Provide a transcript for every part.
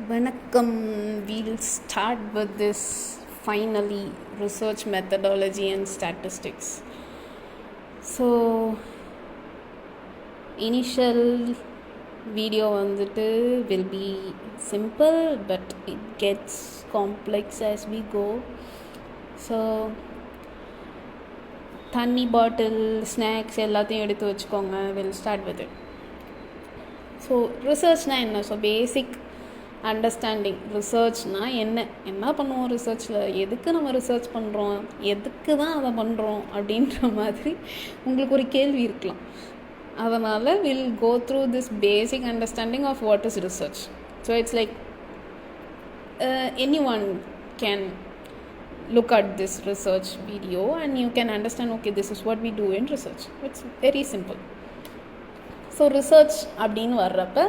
வணக்கம். We'll start with this finally research methodology and statistics. So initial video வந்துட்டு will be simple but it gets complex as we go. So தண்ணி பாட்டில் snacks எல்லாத்தையும் எடுத்து வச்சுக்கோங்க. we'll start with it. So ரிசர்ச்னால் என்ன? So basic understanding. ரிசர்ச்னால் என்ன பண்ணுவோம் ரிசர்ச்சில், எதுக்கு நம்ம ரிசர்ச் பண்ணுறோம், எதுக்கு தான் அதை பண்ணுறோம் அப்படின்ற மாதிரி உங்களுக்கு ஒரு கேள்வி இருக்கலாம். அதனால் will go through this basic understanding of what is research. So it's like anyone can look at this research video and you can understand, okay, this is what we do in research. It's very simple. So research அப்படின்னு வர்றப்ப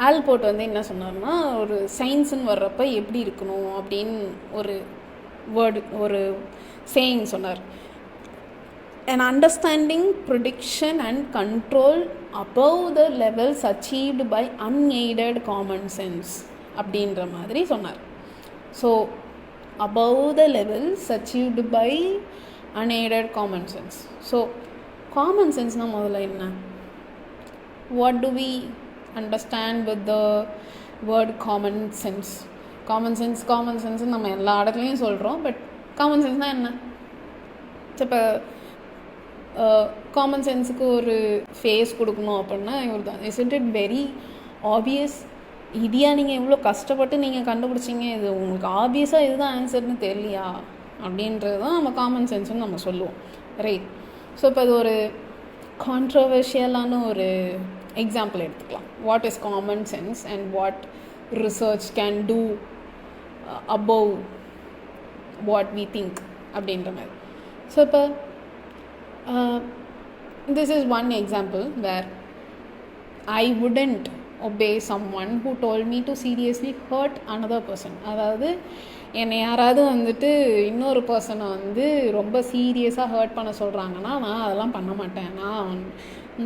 Allport வந்து என்ன சொன்னார்னா, ஒரு சயின்ஸுன்னு வர்றப்ப எப்படி இருக்கணும் அப்படின்னு ஒரு சேயிங் சொன்னார். an understanding, prediction and control above the levels achieved by unaided common sense அப்படின்ற மாதிரி சொன்னார். So above the levels achieved by unaided common sense. So common சென்ஸ்னால் முதல்ல என்ன? what do we understand with the word common sense? common sense நம்ம எல்லா இடத்துலையும் சொல்கிறோம். பட் காமன் சென்ஸ்னால் என்ன? இப்போ காமன் சென்ஸுக்கு ஒரு ஃபேஸ் கொடுக்கணும் அப்படின்னா இவர் தான். Isn't it very obvious? இதையா நீங்கள் எவ்வளோ கஷ்டப்பட்டு நீங்கள் கண்டுபிடிச்சிங்க, இது உங்களுக்கு ஆப்வியஸாக இதுதான் ஆன்சர்னு தெரியலையா அப்படின்றது தான் நம்ம காமன் சென்ஸ்னு நம்ம சொல்லுவோம், ரைட்? ஸோ இப்போ அது ஒரு கான்ட்ரவர்ஷியலான ஒரு எக்ஸாம்பிள் எடுத்துக்கலாம். What is common sense and what research can do above what we think அப்படின்ற மாதிரி. ஸோ இப்போ this is one example where I wouldn't obey someone who told me to seriously hurt another person. அதாவது என்னை யாராவது வந்துட்டு இன்னொரு பர்சனை வந்து ரொம்ப சீரியஸாக ஹர்ட் பண்ண சொல்கிறாங்கன்னா நான் அதெல்லாம் பண்ண மாட்டேன்,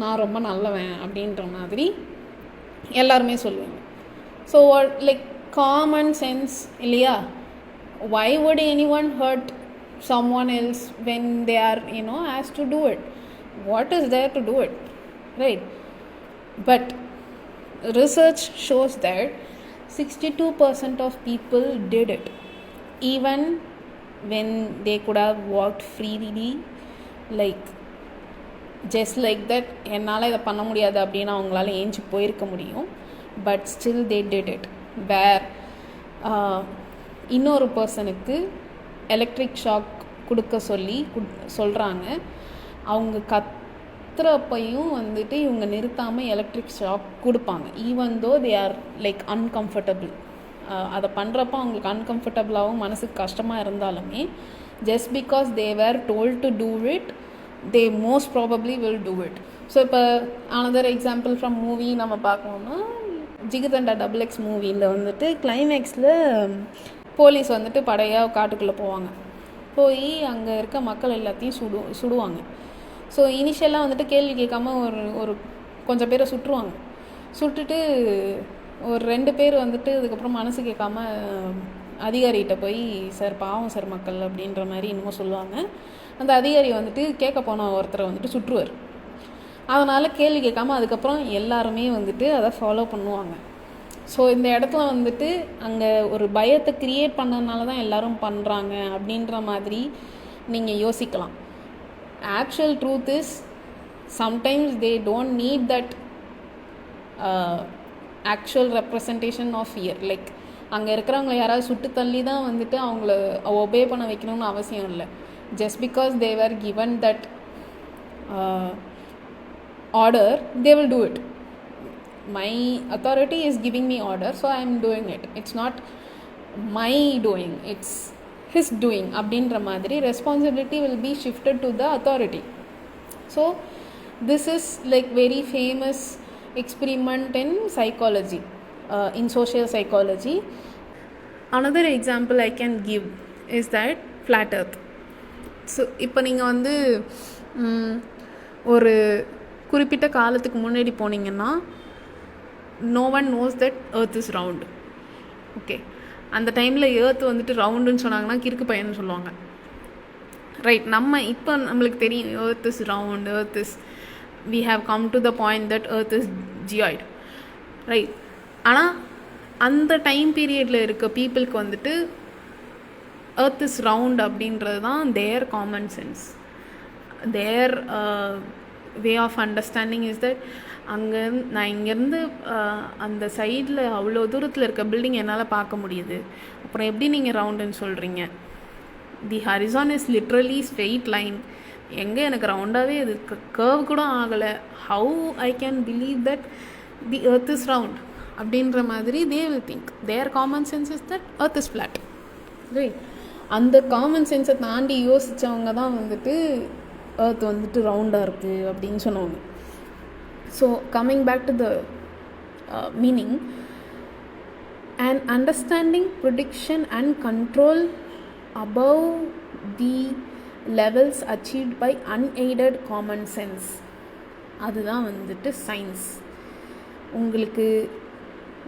நான் ரொம்ப நல்லவன் அப்படின்ற மாதிரி எல்லாருமே சொல்லுவாங்க. ஸோ லைக் காமன் சென்ஸ் இல்லையா? why would anyone hurt someone else when they are asked to do it? what is there to do it, right? But research shows that 62% of people did it even when they could have walked freely, like just like that. என்னால் இதை பண்ண முடியாது அப்படின்னு அவங்களால ஏஞ்சி போயிருக்க முடியும், but still they did it. வேர் இன்னொரு பர்சனுக்கு எலக்ட்ரிக் ஷாக் கொடுக்க சொல்கிறாங்க. அவங்க கத்துறப்பையும் வந்துட்டு இவங்க நிறுத்தாமல் எலக்ட்ரிக் ஷாக் கொடுப்பாங்க, even though they are like uncomfortable. அதை பண்ணுறப்போ அவங்களுக்கு அன்கம்ஃபர்டபுளாகவும் மனசுக்கு கஷ்டமாக இருந்தாலுமே just because they were told to do it, they most probably will do it. So இப்போ அனதர் எக்ஸாம்பிள் ஃப்ரம் மூவி நம்ம பார்க்கணுன்னா, ஜிகிர்தண்டா XX மூவியில் வந்துட்டு கிளைமேக்ஸில் போலீஸ் வந்துட்டு படையாக காட்டுக்குள்ளே போவாங்க. போய் அங்கே இருக்க மக்கள் எல்லாத்தையும் சுடுவாங்க. ஸோ இனிஷியலாக வந்துட்டு கேள்வி கேட்காம ஒரு கொஞ்சம் பேரை சுட்டுருவாங்க. சுட்டுட்டு ஒரு 2 பேர் வந்துட்டு அதுக்கப்புறம் மனசு கேட்காம அதிகாரிகிட்ட போய், சார் பாவம் சார் மக்கள் அப்படின்ற மாதிரி இன்னமும் சொல்லுவாங்க. அந்த அதிகாரி வந்துட்டு கேட்க போன ஒருத்தரை வந்துட்டு சுற்றுவார். அதனால் கேள்வி கேட்காம அதுக்கப்புறம் எல்லாருமே வந்துட்டு அதை ஃபாலோ பண்ணுவாங்க. ஸோ இந்த இடத்துல வந்துட்டு அங்கே ஒரு பயத்தை க்ரியேட் பண்ணதுனால தான் எல்லோரும் பண்ணுறாங்க அப்படின்ற மாதிரி நீங்கள் யோசிக்கலாம். actual truth is sometimes they don't need that actual representation of fear. like அங்கே இருக்கிறவங்க யாராவது சுட்டு தள்ளி தான் வந்துட்டு அவங்கள ஒபே பண்ண வைக்கணும்னு அவசியம் இல்லை. just because they were given that order, they will do it. my authority is giving me order, so I am doing it. it's not my doing, it's his doing அப்படின்ற மாதிரி responsibility will be shifted to the authority. So this is like very famous experiment in psychology, in social psychology. Another example I can give is that flat earth. So இப்போ நீங்கள் வந்து ஒரு குறிப்பிட்ட காலத்துக்கு முன்னாடி போனீங்கன்னா no one knows that earth is round. Okay, அந்த டைமில் ஏர்த் வந்துட்டு ரவுண்டுன்னு சொன்னாங்கன்னா கிறுக்கு பையன்னு சொல்லுவாங்க. ரைட், நம்ம இப்போ நம்மளுக்கு தெரியும் earth is round, earth is, we have come to the point that earth is geoid. Right, ஆனால் அந்த டைம் பீரியடில் இருக்க பீப்புளுக்கு வந்துட்டு earth is round அப்படின்றது தான் their common sense, their way of understanding is that அங்கே நான் இங்கேருந்து அந்த சைடில் அவ்வளோ தூரத்தில் இருக்க பில்டிங் என்னால் பார்க்க முடியுது, அப்புறம் எப்படி நீங்கள் ரவுண்டுன்னு சொல்கிறீங்க? The horizon is literally straight line, எங்கே எனக்கு ரவுண்டாகவே இது கர்வ் கூட ஆகலை, how I can believe that the earth is round அப்படின்ற மாதிரி they will think. Their common sense is that earth is flat. Right, அந்த காமன் சென்ஸை தாண்டி யோசித்தவங்க தான் வந்துட்டு எர்த் வந்துட்டு ரவுண்டாக இருக்குது அப்படின்னு சொன்னவங்க. So coming back to the meaning, an understanding, prediction and control above the levels achieved by unaided common sense, அதுதான் வந்துட்டு சயின்ஸ். உங்களுக்கு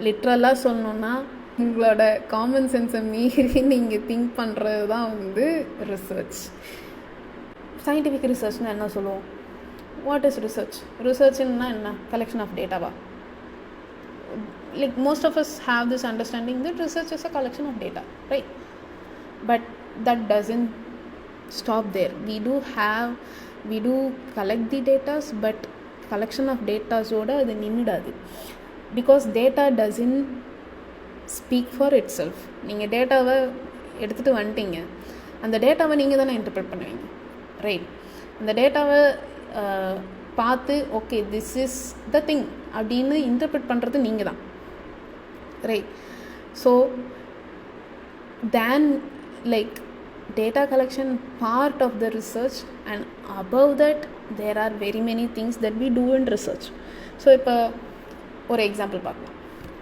லிட்ரலாக சொல்லணுன்னா உங்களோட காமன் சென்ஸை மீறி நீங்கள் திங்க் பண்ணுறது தான் வந்து ரிசர்ச். சயின்டிஃபிக் ரிசர்ச்னால் என்ன சொல்லுவோம்? What is research? ரிசர்ச்னா என்ன? கலெக்ஷன் ஆஃப் டேட்டாவா? Like most of us have this understanding that research is a collection of data, right? But that doesn't stop there. We do collect the data, but collection of data oda adu ninnidadu, because data doesn't speak for itself. நீங்க டேட்டாவை எடுத்துட்டு வந்துட்டீங்க, அந்த டேட்டாவை நீங்கள் தானே interpret பண்ணுவீங்க, right? அந்த டேட்டாவை பார்த்து okay this is the thing அப்படின்னு இன்டர்பிரட் பண்ணுறது நீங்கள் தான், right? So than like data collection part of the research, and above that there are very many things that we do in research. So இப்போ ஒரு example பார்க்கலாம்.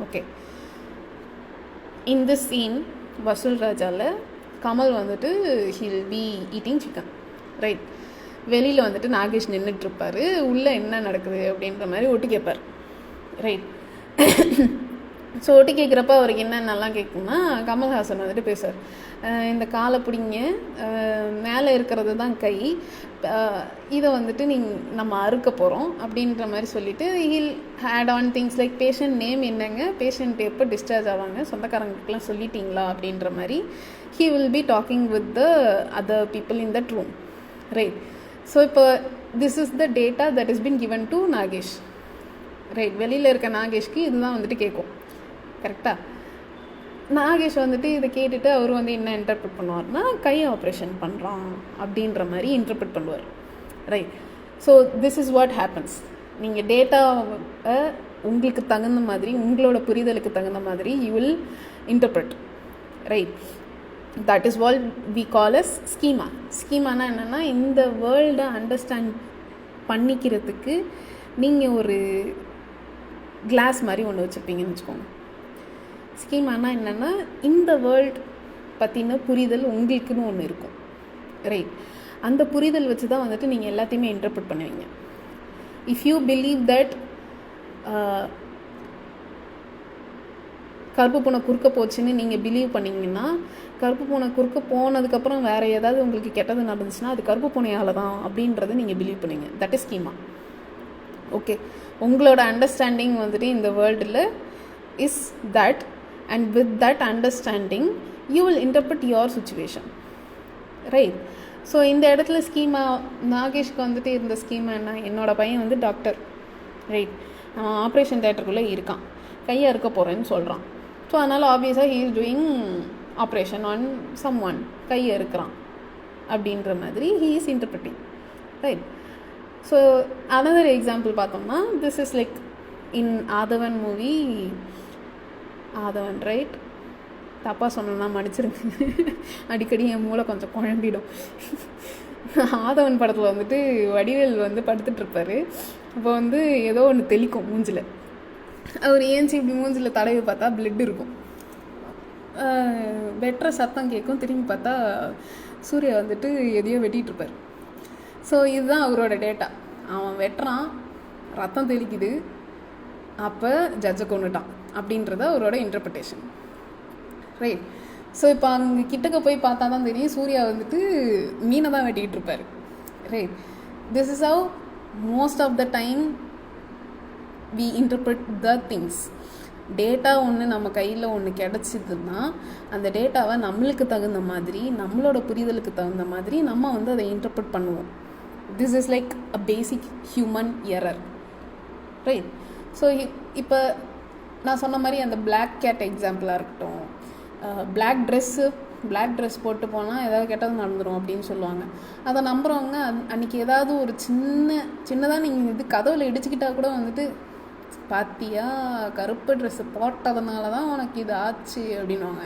Okay, in this scene வசூல் ராஜாவில் கமல் வந்துட்டு he will be eating chicken, right? வெளியில் வந்துட்டு நாகேஷ் நின்றுட்டுருப்பார், உள்ளே என்ன நடக்குது அப்படின்ற மாதிரி ஒட்டு கேட்பார், ரைட்? ஸோ ஒட்டு கேட்குறப்ப அவருக்கு என்னென்னலாம் கேட்கும்னா, கமல்ஹாசன் வந்துட்டு பேசுவார், இந்த காலை பிடிங்க, மேலே இருக்கிறது தான் கை, இதை வந்துட்டு நம்ம அறுக்க போகிறோம் அப்படின்ற மாதிரி சொல்லிவிட்டு he'll add on things like patient name என்னங்க, பேஷண்ட் எப்போ டிஸ்சார்ஜ் ஆவாங்க, சொந்தக்காரங்களுக்குலாம் சொல்லிட்டீங்களா அப்படின்ற மாதிரி he will be talking with the other people in that room, right? So இப்போ this is the data that is been given to Nagesh, right? வெளியில் இருக்க நாகேஷ்க்கு இதுதான் வந்துட்டு கேட்கும், கரெக்டாக? நாகேஷ் வந்துட்டு இதை கேட்டுட்டு அவர் வந்து என்ன இன்டர்பிரட் பண்ணுவார்னா, கை ஆப்ரேஷன் பண்ணுறான் அப்படின்ற மாதிரி இன்டர்பிரட் பண்ணுவார், right? So this is what happens. நீங்கள் டேட்டாவை உங்களுக்கு தகுந்த மாதிரி, உங்களோட புரிதலுக்கு தகுந்த மாதிரி you will interpret, right? That is what we call as schema. ஸ்கீமானா என்னென்னா, இந்த வேர்ல்டை அண்டர்ஸ்டாண்ட் பண்ணிக்கிறதுக்கு நீங்கள் ஒரு கிளாஸ் மாதிரி ஒன்று வச்சுருப்பீங்கன்னு வச்சுக்கோங்க. ஸ்கீமானா என்னென்னா, இந்த வேர்ல்ட் பற்றின புரிதல் உங்களுக்குன்னு ஒன்று இருக்கும், ரைட்? அந்த புரிதல் வச்சு தான் வந்துட்டு நீங்கள் எல்லாத்தையுமே இன்டர்பிரட் பண்ணுவீங்க. இஃப் யூ பிலீவ் தட் கருப்பு பூனை குறுக்க போச்சுன்னு நீங்கள் பிலீவ் பண்ணிங்கன்னா, கருப்பு பூனை குறுக்க போனதுக்கப்புறம் வேறு ஏதாவது உங்களுக்கு கெட்டது நடந்துச்சுன்னா அது கருப்பு பூனையால் தான் அப்படின்றத நீங்கள் பிலீவ் பண்ணுவீங்க. That is schema. ஓகே, உங்களோட அண்டர்ஸ்டாண்டிங் வந்துட்டு இந்த வேர்ல்டில் is that, and with that understanding you will interpret your situation, right? So இந்த இடத்துல ஸ்கீமா நாகேஷ்க்கு வந்துட்டு இருந்த ஸ்கீமா என்ன? என்னோடய பையன் வந்து டாக்டர், ரைட்? அவன் ஆப்ரேஷன் தேட்டருக்குள்ளே இருக்கான், கையை அறுக்க போகிறேன்னு சொல்கிறான். ஸோ அதனால் ஆப்வியஸாக he is doing operation on someone, கையை அறுக்கிறான் அப்படின்ற மாதிரி he is interpreting, right? So another example பார்த்தோம்னா, this is like in Aadhavan movie, Aadhavan, right? தப்பாக சொன்னோன்னா மன்னிச்சிருங்க, அடிக்கடி என் மூளை கொஞ்சம் குழம்பிடும். ஆதவன் படத்தில் வந்துட்டு வடிவேல் வந்து படுத்துட்ருப்பார், அப்போ வந்து ஏதோ ஒன்று தெளிக்கும் மூஞ்சில், அவர் ஏஞ்சி இப்படி மூஞ்சில் தடவி பார்த்தா பிளட் இருக்கும், வெட்டுற சத்தம் கேட்கும், திரும்பி பார்த்தா சூர்யா வந்துட்டு எதையோ வெட்டிகிட்ருப்பார். ஸோ இதுதான் அவரோட டேட்டா. அவன் வெட்டுறான், ரத்தம் தெளிக்குது, அப்போ ஜட்ஜை கொண்டுட்டான் அப்படின்றத அவரோட இன்டர்பிரிட்டேஷன். ரைட். ஸோ இப்போ அங்கே கிட்டக்க போய் பார்த்தா தான் தெரியும் சூர்யா வந்துட்டு மீனை தான் வெட்டிக்கிட்டு இருப்பார். Right. This is how most of the time we interpret the things. Data ஒன்று நம்ம கையில் ஒன்று கிடச்சிதுன்னா அந்த டேட்டாவை நம்மளுக்கு தகுந்த மாதிரி, நம்மளோட புரிதலுக்கு தகுந்த மாதிரி நம்ம வந்து அதை இன்டர்பிரட் பண்ணுவோம். This is like a basic human error. Right. So இப்போ நான் சொன்ன மாதிரி அந்த பிளாக் கேட் எக்ஸாம்பிளாக இருக்கட்டும், பிளாக் ட்ரெஸ் போட்டு போனால் ஏதாவது கெட்டது நடந்துடும் அப்படின்னு சொல்லுவாங்க. அதை நம்புகிறவங்க அன்றைக்கி ஏதாவது ஒரு சின்னதாக நீங்கள் இது கதவுல இடிச்சுக்கிட்டா கூட வந்துட்டு பாத்தியா கருப்பு ட்ரெஸ்ஸு போட்டதுனால தான் உனக்கு இது ஆச்சு அப்படின்வாங்க.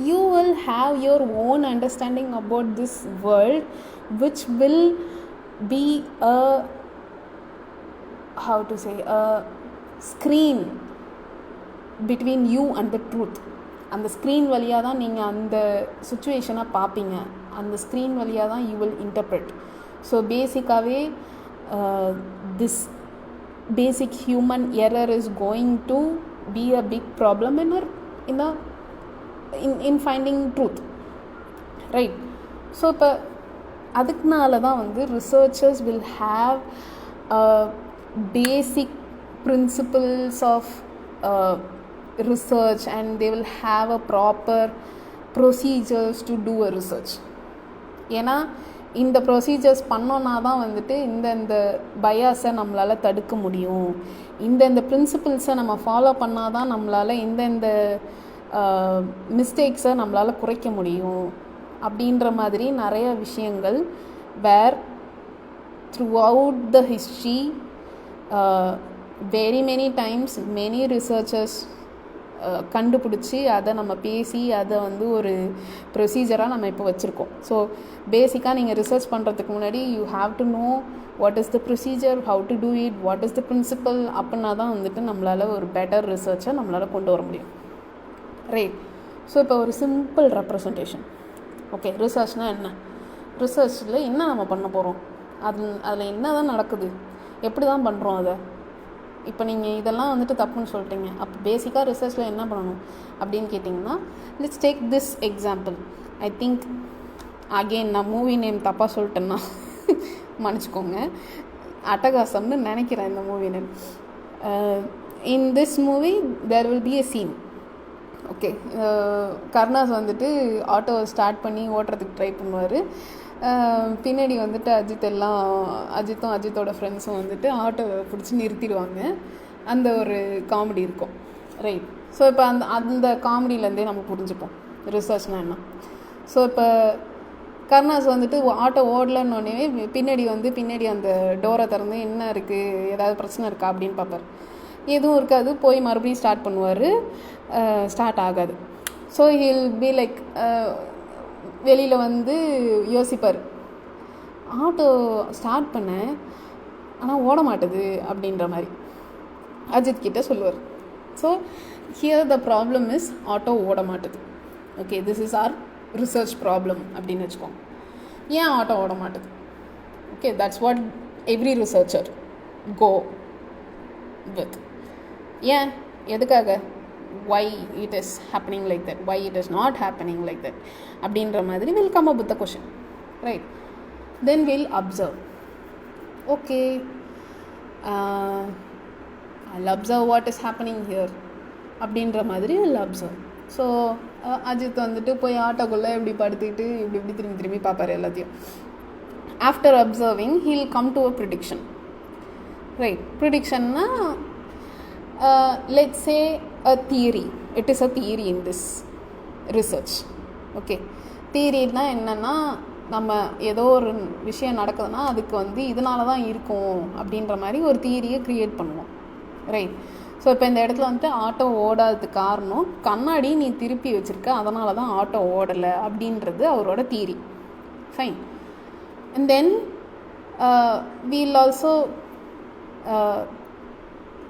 You will have your own understanding about this world which will be a how to say a screen between you and the truth. அந்த ஸ்க்ரீன் வழியாக தான் நீங்கள் அந்த சுச்சுவேஷனை பார்ப்பீங்க. அந்த ஸ்க்ரீன் வழியாக தான் யூ வில் இன்டர்பிரட். ஸோ பேசிக்காகவே this basic human error is going to be a big problem in finding truth. Right. So இப்போ அதுக்குனால தான் வந்து researchers will have basic principles of research and they will have a proper procedures to do a research. ஏன்னா இந்த procedures பண்ணோன்னா தான் வந்துட்டு இந்த பயாஸை நம்மளால் தடுக்க முடியும், இந்த பிரின்சிபிள்ஸை நம்ம ஃபாலோ பண்ணால் தான் நம்மளால் இந்த மிஸ்டேக்ஸை நம்மளால் குறைக்க முடியும் அப்படின்ற மாதிரி நிறைய விஷயங்கள் வேர் throughout the history very many times many researchers கண்டுபிடிச்சி அதை நம்ம பேசி அதை வந்து ஒரு ப்ரொசீஜராக நம்ம இப்போ வச்சுருக்கோம். ஸோ பேசிக்காக நீங்கள் ரிசர்ச் பண்ணுறதுக்கு முன்னாடி you have to know what is the procedure, how to do it, what is the principle. அப்படின்னா தான் வந்துட்டு நம்மளால் ஒரு பெட்டர் ரிசர்ச்சை நம்மளால் கொண்டு வர முடியும். ரைட். ஸோ இப்போ ஒரு சிம்பிள் ரெப்ரசன்டேஷன். ஓகே, ரிசர்ச்னால் என்ன, ரிசர்ச்சில் என்ன நம்ம பண்ண போகிறோம், அதில் என்ன தான் நடக்குது, எப்படி தான் பண்ணுறோம் அதை. இப்போ நீங்கள் இதெல்லாம் வந்துட்டு தப்புன்னு சொல்லிட்டீங்க, அப்போ பேசிக்காக ரிசர்ச்சில் என்ன பண்ணணும் அப்படின்னு கேட்டிங்கன்னா, let's take this example. I think again நான் மூவி நேம் தப்பாக சொல்லிட்டேன்னா மன்னிச்சிக்கோங்க. அட்டகாசம்னு நினைக்கிறேன் இந்த movie name. In this movie there will be a scene. Okay, Karunas வந்துட்டு ஆட்டோவை ஸ்டார்ட் பண்ணி ஓட்டுறதுக்கு ட்ரை பண்ணுவார். பின்னாடி வந்துட்டு அஜித்தும் அஜித்தோட ஃப்ரெண்ட்ஸும் வந்துட்டு ஆட்டோவை பிடிச்சி நிறுத்திடுவாங்க. அந்த ஒரு காமெடி இருக்கும். ரைட். ஸோ இப்போ அந்த காமெடியிலேருந்தே நம்ம புரிஞ்சுப்போம் ரிசர்ச்னால் என்ன. ஸோ இப்போ கருணாஸ் வந்துட்டு ஆட்டோ ஓடலன்னொடனே பின்னாடி அந்த டோரை திறந்து என்ன இருக்குது, ஏதாவது பிரச்சனை இருக்கா அப்படின்னு பார்ப்பார். எதுவும் இருக்காது. போய் மறுபடியும் ஸ்டார்ட் பண்ணுவார். ஸ்டார்ட் ஆகாது. ஸோ ஹில் பி லைக் வெளியில் வந்து யோசிப்பார், ஆட்டோ ஸ்டார்ட் பண்ணேன் ஆனால் ஓட மாட்டுது அப்படின்ற மாதிரி அஜித் கிட்டே சொல்லுவார். So here the problem is auto ஓட மாட்டுது. Okay, this is our research problem அப்படின்னு வச்சுக்கோங்க. ஏன் ஆட்டோ ஓட மாட்டுது? Okay, that's what every researcher go with. ஏன், எதுக்காக, why it is happening like that, why it is not happening like that அப்படின்ற மாதிரி will come up with the question. Right. Then we'll observe. Okay, I'll observe what is happening here அப்படின்ற மாதிரி will observe. So Ajith வந்துட்டு போய் ஆட்டோக்குள்ளே இப்படி படுத்துக்கிட்டு இப்படி திரும்பி பார்ப்பார் எல்லாத்தையும். After observing he'll come to a prediction. Right. Predictionனா let's say a theory. It is a theory in this research. Okay, தியரினா என்னென்னா, நம்ம ஏதோ ஒரு விஷயம் நடக்குதுன்னா அதுக்கு வந்து இதனால தான் இருக்கும் அப்படின்ற மாதிரி ஒரு தியரியை க்ரியேட் பண்ணுவோம். ரைட். ஸோ இப்போ இந்த இடத்துல வந்துட்டு ஆட்டோ ஓடாததுக்கு காரணம் கண்ணாடி நீ திருப்பி வச்சுருக்க, அதனால தான் ஆட்டோ ஓடலை அப்படின்றது அவரோட theory. Fine. And then we'll also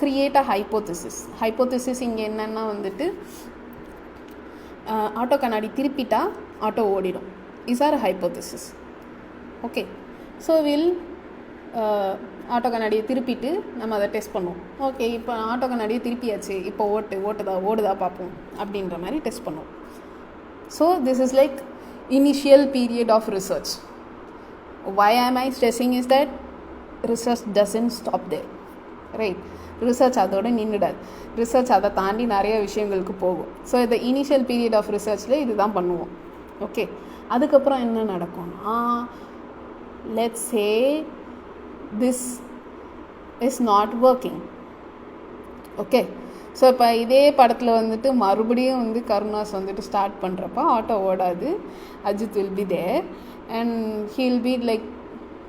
create a hypothesis. Hypothesis இங்கே என்னென்னா வந்துட்டு ஆட்டோ கண்ணாடி திருப்பிட்டா ஆட்டோ ஓடிடும். Is our hypothesis. Okay, so will auto கண்ணாடியை திருப்பிட்டு நம்ம அதை டெஸ்ட் பண்ணுவோம். ஓகே, இப்போ ஆட்டோ கண்ணாடியை திருப்பியாச்சு, இப்போ ஓடுதா பார்ப்போம் அப்படின்ற மாதிரி டெஸ்ட் பண்ணுவோம். So this is like initial period of research. why am I stressing is that research doesn't stop there, right? Research அதோடு நின்றுடாது. ரிசர்ச் அதை தாண்டி நிறைய விஷயங்களுக்கு போகும். ஸோ இந்த இனிஷியல் பீரியட் ஆஃப் ரிசர்ச்சில் இது தான் பண்ணுவோம். ஓகே, அதுக்கப்புறம் என்ன நடக்கும்னா, let's say this is not working. Okay, so இப்போ இதே படத்தில் வந்துட்டு மறுபடியும் வந்து கருணாஸ் வந்துட்டு ஸ்டார்ட் பண்ணுறப்ப ஆட்டோ ஓடாது. Ajith will be there and he will be like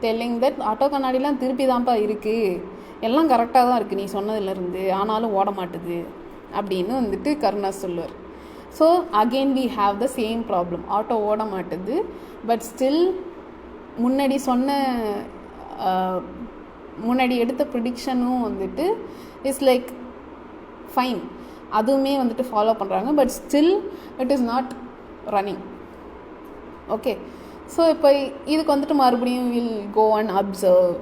telling that auto கண்ணாடிலாம் திருப்பி தான்ப்பா இருக்குது, எல்லாம் கரெக்டாக தான் இருக்குது நீ சொன்னதுலேருந்து, ஆனாலும் ஓட மாட்டுது அப்படின்னு வந்துட்டு கருணாஸ் சொல்லுவார். So again we have the same problem. Auto ஓட மாட்டுது, பட் ஸ்டில் முன்னாடி எடுத்த ப்ரிடிக்ஷனும் வந்துட்டு இஸ் லைக் ஃபைன், அதுவுமே வந்துட்டு ஃபாலோ பண்ணுறாங்க, but still it is not running. Okay, so இப்போ இதுக்கு வந்துட்டு மறுபடியும் will go and observe,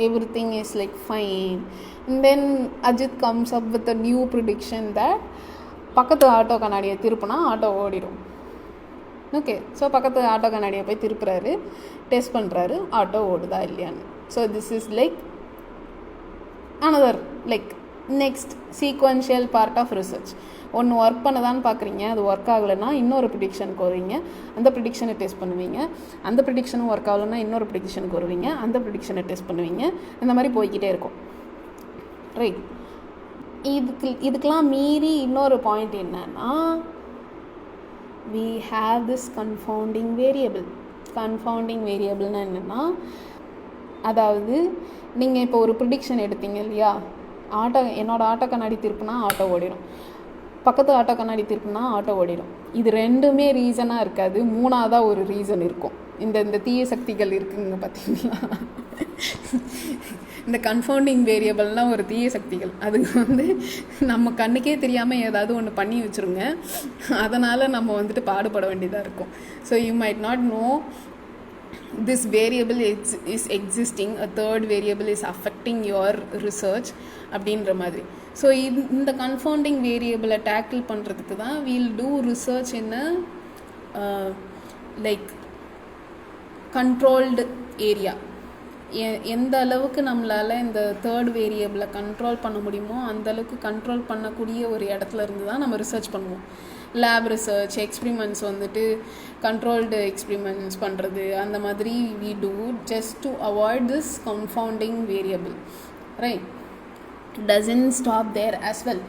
everything is like fine, and then Ajit comes up with a new prediction that பக்கத்து ஆட்டோ கண்ணாடியை திருப்பினா auto ஓடிடும். ஓகே, ஸோ பக்கத்து auto கண்ணாடியை போய் திருப்புறாரு, டெஸ்ட் பண்ணுறாரு, ஆட்டோ ஓடுதா இல்லையான்னு. So this is like another like next sequential part of research. ஒன்று ஒர்க் பண்ணதான்னு பார்க்குறீங்க, அது ஒர்க் ஆகலைன்னா இன்னொரு ப்ரிடிக்ஷனுக்கு வருவீங்க, அந்த ப்ரிடிக்ஷனை டெஸ்ட் பண்ணுவீங்க. அந்த ப்ரிடிக்ஷனும் ஒர்க் ஆகலைன்னா இன்னொரு ப்ரிடிக்ஷனுக்கு வருவீங்க, அந்த ப்ரிடிக்ஷனை டெஸ்ட் பண்ணுவீங்க. இந்த மாதிரி போய்கிட்டே இருக்கும், ரைட்? இதுக்கெலாம் மீறி இன்னொரு பாயிண்ட் என்னன்னா, we have this confounding variable. confounding variableனா என்னென்னா, அதாவது நீங்கள் இப்போ ஒரு ப்ரிடிக்ஷன் எடுத்தீங்க இல்லையா, என்னோடய ஆட்டோ கண்ணாடி திருப்பினா ஆட்டோ ஓடிடும், பக்கத்து ஆட்டோ கண்ணாடி திருப்பினா ஆட்டோ ஓடிடும். இது ரெண்டுமே ரீசனாக இருக்காது, மூணாவதாக ஒரு ரீசன் இருக்கும். இந்த தீய சக்திகள் இருக்குங்க பார்த்தீங்களா, இந்த கன்ஃபவுண்டிங் வேரியபிள்னால் ஒரு தீய சக்திகள். அது வந்து நம்ம கண்ணுக்கே தெரியாமல் ஏதாவது ஒன்று பண்ணி வச்சுருங்க, அதனால் நம்ம வந்துட்டு பாடுபட வேண்டியதாக இருக்கும். So you might not know this variable is existing, a third variable is affecting your research அப்படின்ற மாதிரி. ஸோ இந்த கன்ஃபவுண்டிங் வேரியபிளை டேக்கிள் பண்ணுறதுக்கு தான் we'll do research in a like controlled area. எந்த அளவுக்கு நம்மளால் இந்த தேர்ட் வேரியபிளை கண்ட்ரோல் பண்ண முடியுமோ அந்த அளவுக்கு கண்ட்ரோல் பண்ணக்கூடிய ஒரு இடத்துல இருந்து தான் நம்ம ரிசர்ச் பண்ணுவோம். லேப் ரிசர்ச், எக்ஸ்பிரிமெண்ட்ஸ் வந்துட்டு கண்ட்ரோல்டு எக்ஸ்பிரிமெண்ட்ஸ் பண்ணுறது, அந்த மாதிரி we do just to avoid this confounding variable, right? Doesn't stop there as well.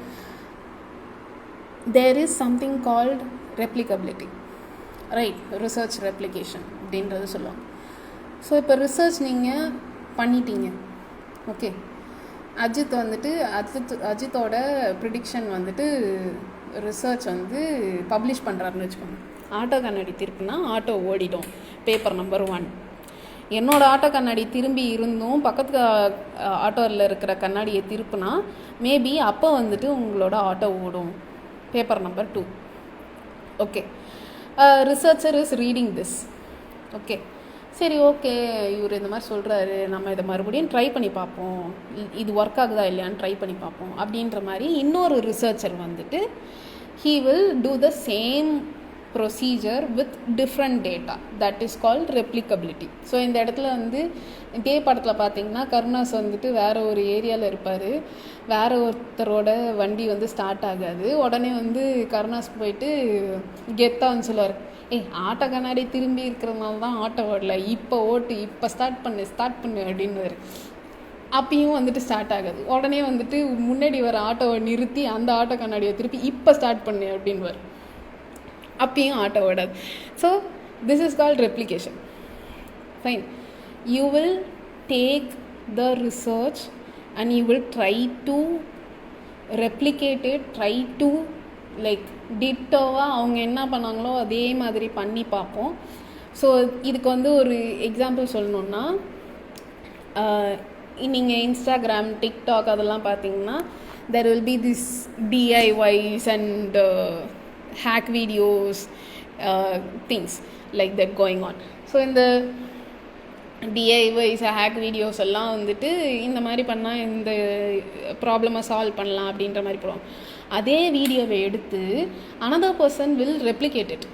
There is something called replicability, right? Research replication அப்படின்றது சொல்லுவாங்க. ஸோ இப்போ ரிசர்ச் நீங்கள் பண்ணிட்டீங்க, ஓகே, அஜித்தோட ப்ரிடிக்ஷன் வந்துட்டு ரிசர்ச் வந்து பப்ளிஷ் பண்ணுறாருன்னு வச்சுக்கோங்க. ஆட்டோ கண்ணாடி திருப்பினா ஆட்டோ ஓடிடும், பேப்பர் நம்பர் 1. என்னோடய ஆட்டோ கண்ணாடி திரும்பி இருந்தும் பக்கத்து ஆட்டோவில் இருக்கிற கண்ணாடியை திருப்பினா மேபி அப்போ வந்துட்டு உங்களோட ஆட்டோ ஓடும், paper number 2. Okay, researcher is reading this. Okay, சரி, ஓகே, இவர் இந்த மாதிரி சொல்கிறாரு, நம்ம இதை மறுபடியும் ட்ரை பண்ணி பார்ப்போம், இது ஒர்க் ஆகுதா இல்லையான்னு ட்ரை பண்ணி பார்ப்போம் அப்படின்ற மாதிரி இன்னொரு ரிசர்ச்சர் வந்துட்டு he will do the same procedure with different data. That is called replicability. So இந்த இடத்துல வந்து இதே படத்தில் பார்த்தீங்கன்னா கருணாஸ் வந்துட்டு வேறு ஒரு ஏரியாவில் இருப்பார், வேறு ஒருத்தரோட வண்டி வந்து ஸ்டார்ட் ஆகாது. உடனே வந்து கருணாஸ் போயிட்டு கெத்தாக வந்து சொல்லுவார், ஆட்டோ கண்ணாடி திரும்பி இருக்கிறதுனால தான் ஆட்டோ ஓடல, இப்போ ஓட்டு, இப்போ ஸ்டார்ட் பண்ணு அப்படின்னு. அப்பயும் வந்துட்டு ஸ்டார்ட் ஆகாது. உடனே வந்துட்டு முன்னாடி வர ஆட்டோவை நிறுத்தி அந்த ஆட்டோ கண்ணாடியை திருப்பி இப்போ ஸ்டார்ட் பண்ணு அப்படின்வார். அப்பயும் ஆட்டோ ஓடாது. So this is called replication. Fine, you will take the research and you will try to replicate it, try to like டிட்டோவாக அவங்க என்ன பண்ணாங்களோ அதே மாதிரி பண்ணி பார்ப்போம். ஸோ இதுக்கு வந்து ஒரு எக்ஸாம்பிள் சொல்லணுன்னா, நீங்கள் இன்ஸ்டாகிராம், டிக்டாக் அதெல்லாம் பார்த்தீங்கன்னா there will be this DIYs and hack videos, things like that going on. So இந்த டிஐஒய்ஸ் ஹேக் வீடியோஸ் எல்லாம் வந்துட்டு இந்த மாதிரி பண்ணால் இந்த ப்ராப்ளமை சால்வ் பண்ணலாம் அப்படின்ற மாதிரி போடுவோம். அதே வீடியோவை எடுத்து another person will replicate it.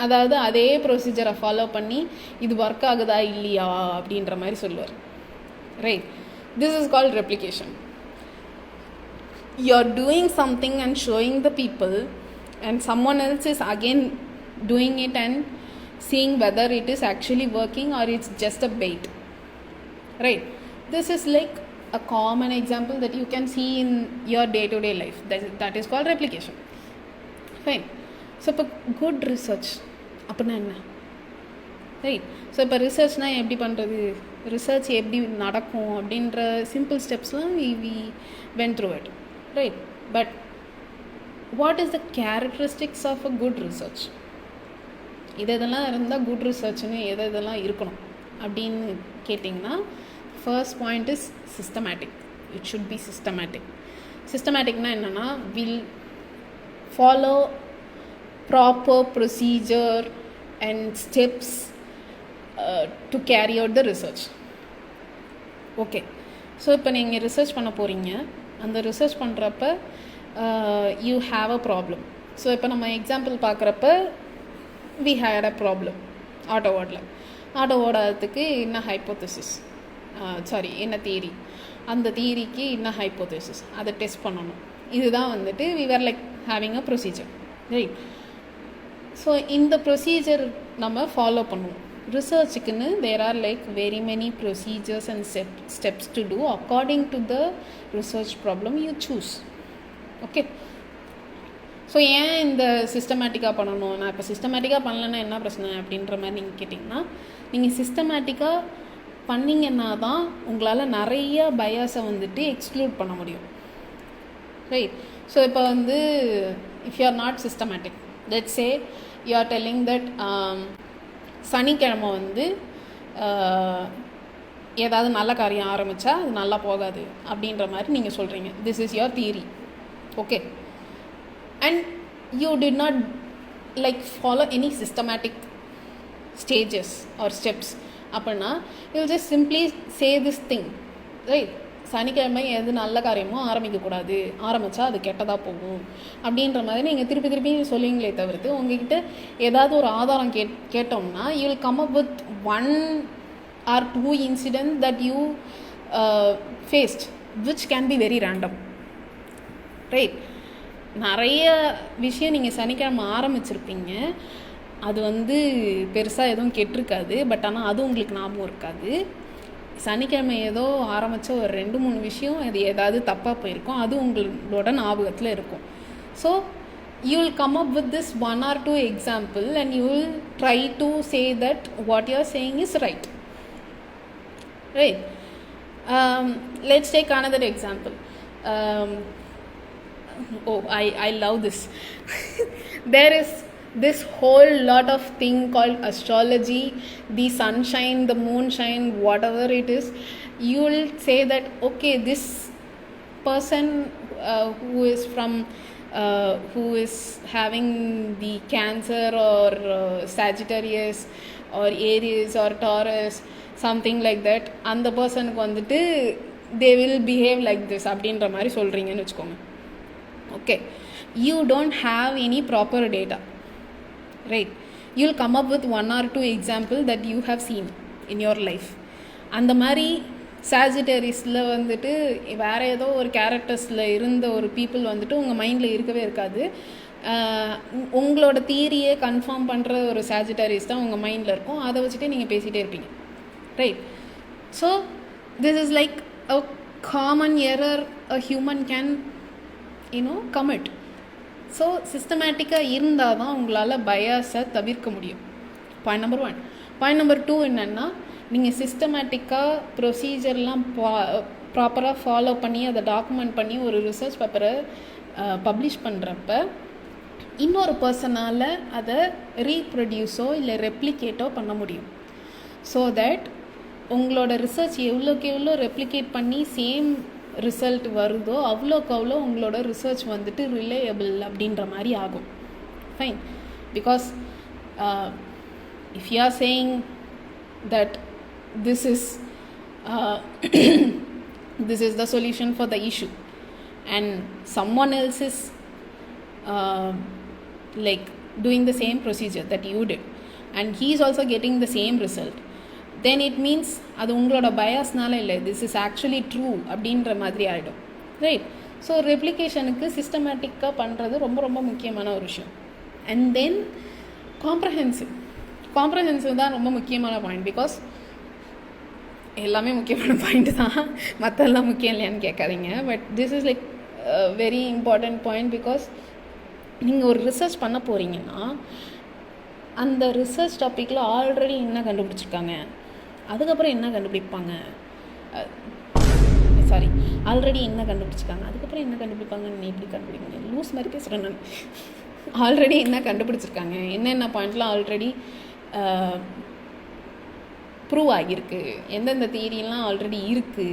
அதாவது அதே ப்ரொசீஜரை ஃபாலோ பண்ணி இது ஒர்க் ஆகுதா இல்லையா அப்படின்ற மாதிரி சொல்லுவார். Right, this is called replication. You're doing something and showing the people, and someone else is again doing it and seeing whether it is actually working or it's just a bait. Right, this is like a common example that you can see in your day-to-day life. That is called replication. Fine. So இப்போ good research அப்படின்னா என்ன? Right, so இப்போ ரிசர்ச்னால் எப்படி பண்ணுறது, research எப்படி நடக்கும் அப்படின்ற simple ஸ்டெப்ஸ்லாம் we went through it. Right, but what is the characteristics of a good research? இதெல்லாம் இருந்தால் குட் ரிசர்ச்னு இதெல்லாம் இருக்கணும் அப்படின்னு கேட்டிங்கன்னா, first point is systematic. It should be systematic. சிஸ்டமேட்டிக்னால் என்னென்னா, will follow proper procedure and steps to carry out the research. Okay, so இப்போ நீங்கள் ரிசர்ச் பண்ண போகிறீங்க. அந்த ரிசர்ச் பண்ணுறப்ப you have a problem. So இப்போ நம்ம எக்ஸாம்பிள் பார்க்குறப்ப we had a problem auto ஓடாததுக்கு என்ன ஹைப்போதசிஸ், என்ன தியரி, அந்த தியரிக்கு என்ன ஹைப்போதசிஸ், அதை டெஸ்ட் பண்ணணும். இதுதான் வந்துட்டு we are like having a procedure. Right, so இந்த ப்ரொசீஜர் நம்ம ஃபாலோ பண்ணுவோம். ரிசர்ச்சுக்குன்னு there are like very many procedures and steps to do according to the research problem you choose. Okay, so ஏன் இந்த சிஸ்டமேட்டிக்காக பண்ணணும்? நான் இப்போ சிஸ்டமேட்டிக்காக பண்ணலன்னா என்ன பிரச்சனை அப்படின்ற மாதிரி நீங்கள் கேட்டிங்கன்னா, நீங்கள் சிஸ்டமேட்டிக்காக பண்ணிங்கன்னா தான் உங்களால் நிறைய பயாஸை வந்துட்டு எக்ஸ்க்ளூட் பண்ண முடியும். ரைட், ஸோ இப்போ வந்து if you are not systematic, let's say you are telling that சனிக்கிழமை வந்து ஏதாவது நல்ல காரியம் ஆரம்பித்தா அது நல்லா போகாது அப்படின்ற மாதிரி நீங்கள் சொல்கிறீங்க. This is your theory. Okay, and you did not like follow any systematic stages or steps. அப்படின்னா you just simply say this thing. Right, சனிக்கிழமை எது நல்ல காரியமோ ஆரம்பிக்கக்கூடாது, ஆரம்பித்தா அது கெட்டதாக போகும் அப்படின்ற மாதிரி நீங்கள் திருப்பி சொல்லுவீங்களே தவிர்த்து, உங்ககிட்ட ஏதாவது ஒரு ஆதாரம் கேட்டோம்னா you will come up with 1 or 2 incidents that you faced which can be very random. Right, நிறைய விஷயம் நீங்கள் சனிக்கிழமை ஆரம்பிச்சிருப்பீங்க, அது வந்து பெருசாக எதுவும் கெட்டிருக்காது, பட் ஆனால் அது உங்களுக்கு ஞாபகம் இருக்காது. சனிக்கிழமை ஏதோ ஆரம்பித்த ஒரு 2-3 விஷயம் அது ஏதாவது தப்பாக போயிருக்கும், அது உங்களோட ஞாபகத்தில் இருக்கும். So you will come up with this 1 or 2 example and you will try to say that what you are saying is right. Right, let's take another example. I love this. There is this whole lot of thing called astrology, the sunshine, the moonshine, whatever it is. You will say that okay, this person who is having the Cancer or Sagittarius or Aries or Taurus, something like that, அந்த பர்சனுக்கு வந்துட்டு they will behave like this அப்படின்ற மாதிரி சொல்கிறீங்கன்னு வச்சுக்கோங்க. Okay, you don't have any proper data. Right, you'll come up with 1 or 2 example that you have seen in your life. அந்த மாதிரி சாஜிட்டரிஸில் வந்துட்டு வேறு ஏதோ ஒரு கேரக்டர்ஸில் இருந்த ஒரு பீப்புள் வந்துட்டு உங்கள் மைண்டில் இருக்கவே இருக்காது. உங்களோட தியரியை கன்ஃபார்ம் பண்ணுற ஒரு சாஜிட்டரிஸ் தான் உங்கள் மைண்டில் இருக்கும். அதை வச்சுட்டு நீங்கள் பேசிகிட்டே இருப்பீங்க. Right, so this is like a common error a human can commit. So சிஸ்டமேட்டிக்காக இருந்தால் தான் உங்களால் பயாஸை தவிர்க்க முடியும். Point number 1. பாயிண்ட் நம்பர் 2 என்னென்னா, நீங்கள் சிஸ்டமேட்டிக்காக ப்ரொசீஜர்லாம் ப்ராப்பராக ஃபாலோ பண்ணி அதை டாக்குமெண்ட் பண்ணி ஒரு ரிசர்ச் பேப்பரை பப்ளிஷ் பண்ணுறப்ப இன்னொரு பர்சனால் அதை ரீப்ரொடியூஸோ இல்லை ரெப்ளிகேட்டோ பண்ண முடியும். ஸோ தட் உங்களோட ரிசர்ச் எவ்வளோக்கு எவ்வளோ ரெப்ளிகேட் பண்ணி சேம் ரிசல்ட் வருதோ அவ்வளோக்கு அவ்வளோ உங்களோட ரிசர்ச் வந்துட்டு ரிலையபிள் அப்படின்ற மாதிரி ஆகும். Fine, because if you are saying that this is this is the solution for the issue, and someone else is like doing the same procedure that you did, and he is also getting the same result, then it means அது உங்களோட பயாஸ்னால இல்லை, this is actually true அப்படின்ற மாதிரி ஆகிடும், right? So ரெப்ளிகேஷனுக்கு சிஸ்டமேட்டிக்காக பண்ணுறது ரொம்ப ரொம்ப முக்கியமான ஒரு விஷயம். அண்ட் தென் காம்ப்ரஹென்சிவ் தான் ரொம்ப முக்கியமான பாயிண்ட். பிகாஸ் எல்லாமே முக்கியமான பாயிண்ட் தான், மற்றெல்லாம் முக்கியம் இல்லையான்னு கேட்காதீங்க. But this is like very important point. Because நீங்கள் ஒரு ரிசர்ச் பண்ண போகிறீங்கன்னா அந்த ரிசர்ச் டாப்பிக்கில் ஆல்ரெடி என்ன கண்டுபிடிச்சிருக்காங்க, அதுக்கப்புறம் என்ன கண்டுபிடிப்பாங்க, ஆல்ரெடி என்ன கண்டுபிடிச்சிருக்காங்க அதுக்கப்புறம் என்ன கண்டுபிடிப்பாங்கன்னு எப்படி கண்டுபிடிப்பாங்க, லூஸ் மாதிரி பேசுகிறேன் நான். ஆல்ரெடி என்ன கண்டுபிடிச்சிருக்காங்க, என்னென்ன பாயிண்ட்லாம் ஆல்ரெடி ப்ரூவ் ஆகியிருக்கு, எந்தெந்த தியரியெல்லாம் ஆல்ரெடி இருக்குது,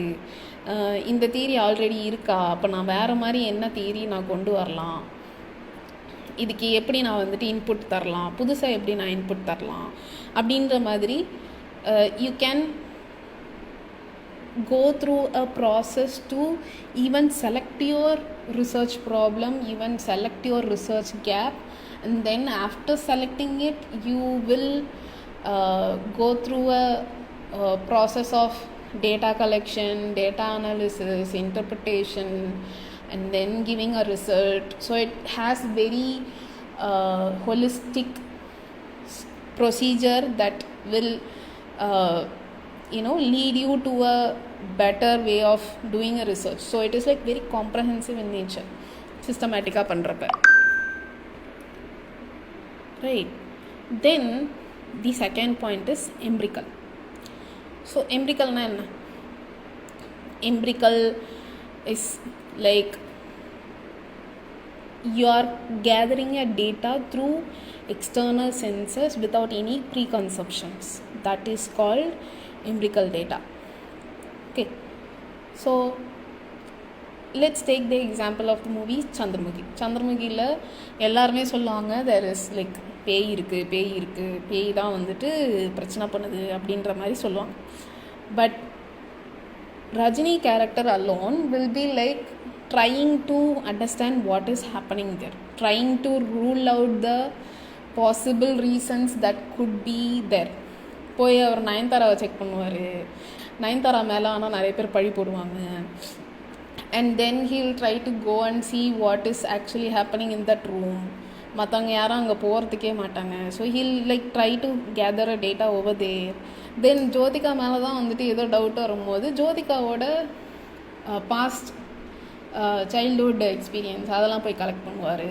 இந்த தியரி ஆல்ரெடி இருக்கா, அப்போ நான் வேறு மாதிரி என்ன தியரி நான் கொண்டு வரலாம், இதுக்கு எப்படி நான் வந்துட்டு இன்புட் தரலாம், புதுசாக எப்படி நான் இன்புட் தரலாம் அப்படின்ற மாதிரி you can go through a process to even select your research problem, even select your research gap, and then after selecting it you will go through a process of data collection, data analysis, interpretation, and then giving a result. So it has very holistic procedure that will lead you to a better way of doing a research. So it is like very comprehensive in nature, systematic ah pandrappa, right? Then the second point is empirical. So empirical na enna? Empirical is like you are gathering a data through external senses without any preconceptions. That is called empirical data. Okay, so let's take the example of the movie சந்திரமுகியில் எல்லாருமே சொல்லுவாங்க there is like பேய் இருக்குது, பேய் தான் வந்துட்டு பிரச்சனை பண்ணுது அப்படின்ற மாதிரி சொல்லுவாங்க. But Rajini character alone will be like trying to understand what is happening there, trying to rule out the possible reasons that could be there. போய் அவர் நயன்தாராவை செக் பண்ணுவார், நயன்தாரா மேலே ஆனால் நிறைய பேர் பழி போடுவாங்க, and then he will try to go and see what is actually happening in that room. மற்றவங்க யாரும் அங்கே போகிறதுக்கே மாட்டாங்க. So he'll like try to gather a data over there. Then Jyothika மேலே தான் வந்துட்டு ஏதோ டவுட் வரும்போது ஜோதிகாவோட பாஸ்ட் சைல்ட்ஹுட் எக்ஸ்பீரியன்ஸ் அதெல்லாம் போய் கலெக்ட் பண்ணுவார்.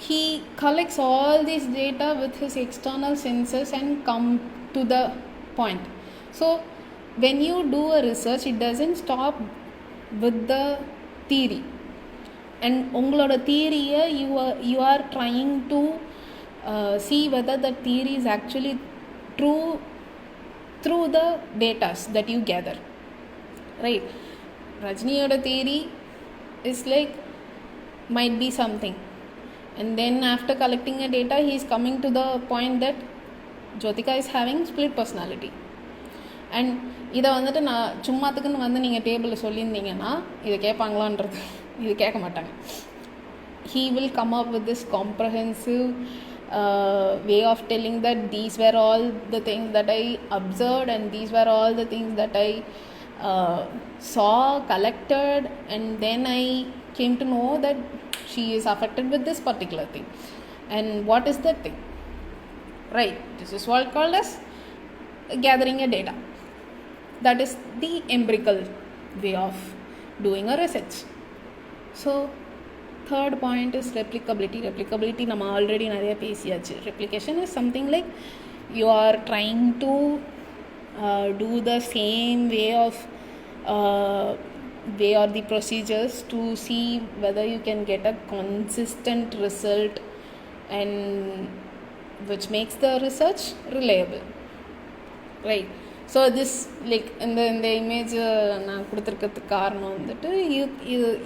He collects all this data with his external senses and come to the point. So when you do a research, it doesn't stop with the theory, and ungaloda theory you are trying to see whether the theory is actually true through the data that you gather, right? Rajiniyoda theory is like might be something, and then after collecting a data he is coming to the point that Jyotika is having split personality. And இதை வந்துட்டு நான் சும்மாத்துக்குன்னு வந்து நீங்கள் டேபிளில் சொல்லியிருந்தீங்கன்னா இதை கேட்பாங்களான்றது இது கேட்க மாட்டாங்க. he will come up with this comprehensive way of telling that these were all the things that I observed and these were all the things that I saw, collected, and then I came to know that she is affected with this particular thing. And what is that thing? Right, this is what called as gathering a data. That is the empirical way of doing a research. So third point is replicability நம்ம already நிறைய பேசியாச்சு. replication is something like you are trying to do the same way or the procedures to see whether you can get a consistent result, and which makes the research reliable, right? So this like இந்த image நான் கொடுத்துருக்கிறதுக்கு காரணம் வந்துட்டு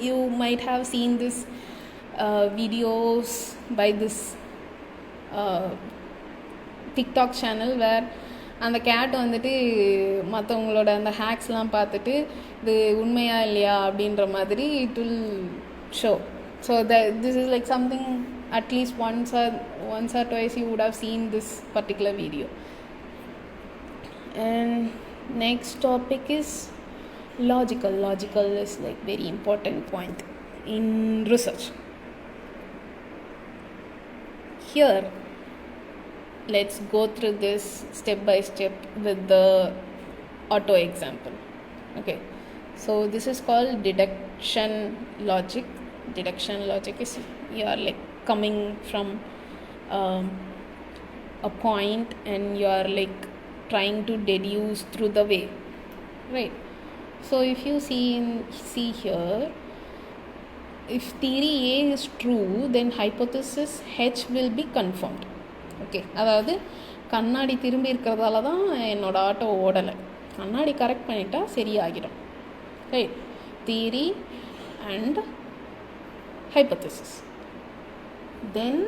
you might have seen this videos by this TikTok channel where அந்த gate வந்துட்டு மற்றவங்களோட அந்த ஹேக்ஸ்லாம் பார்த்துட்டு இது உண்மையா இல்லையா அப்படின்ற மாதிரி it will show. So this is like something at least once or twice you would have seen this particular video. And next topic is logical is like very important point in research. Here let's go through this step by step with the auto example. Okay, so this is called deduction logic. Deduction logic is you are like coming from a point and you are like trying to deduce through the way, right? So if you see here, if theory A is true, then hypothesis H will be confirmed. Okay, அதாவது கண்ணாடி திரும்பி இருக்கிறதால தான் என்னோட auto ஓடலை, கண்ணாடி correct பண்ணிட்டா சரியாகிடும், right? Theory and hypothesis. Then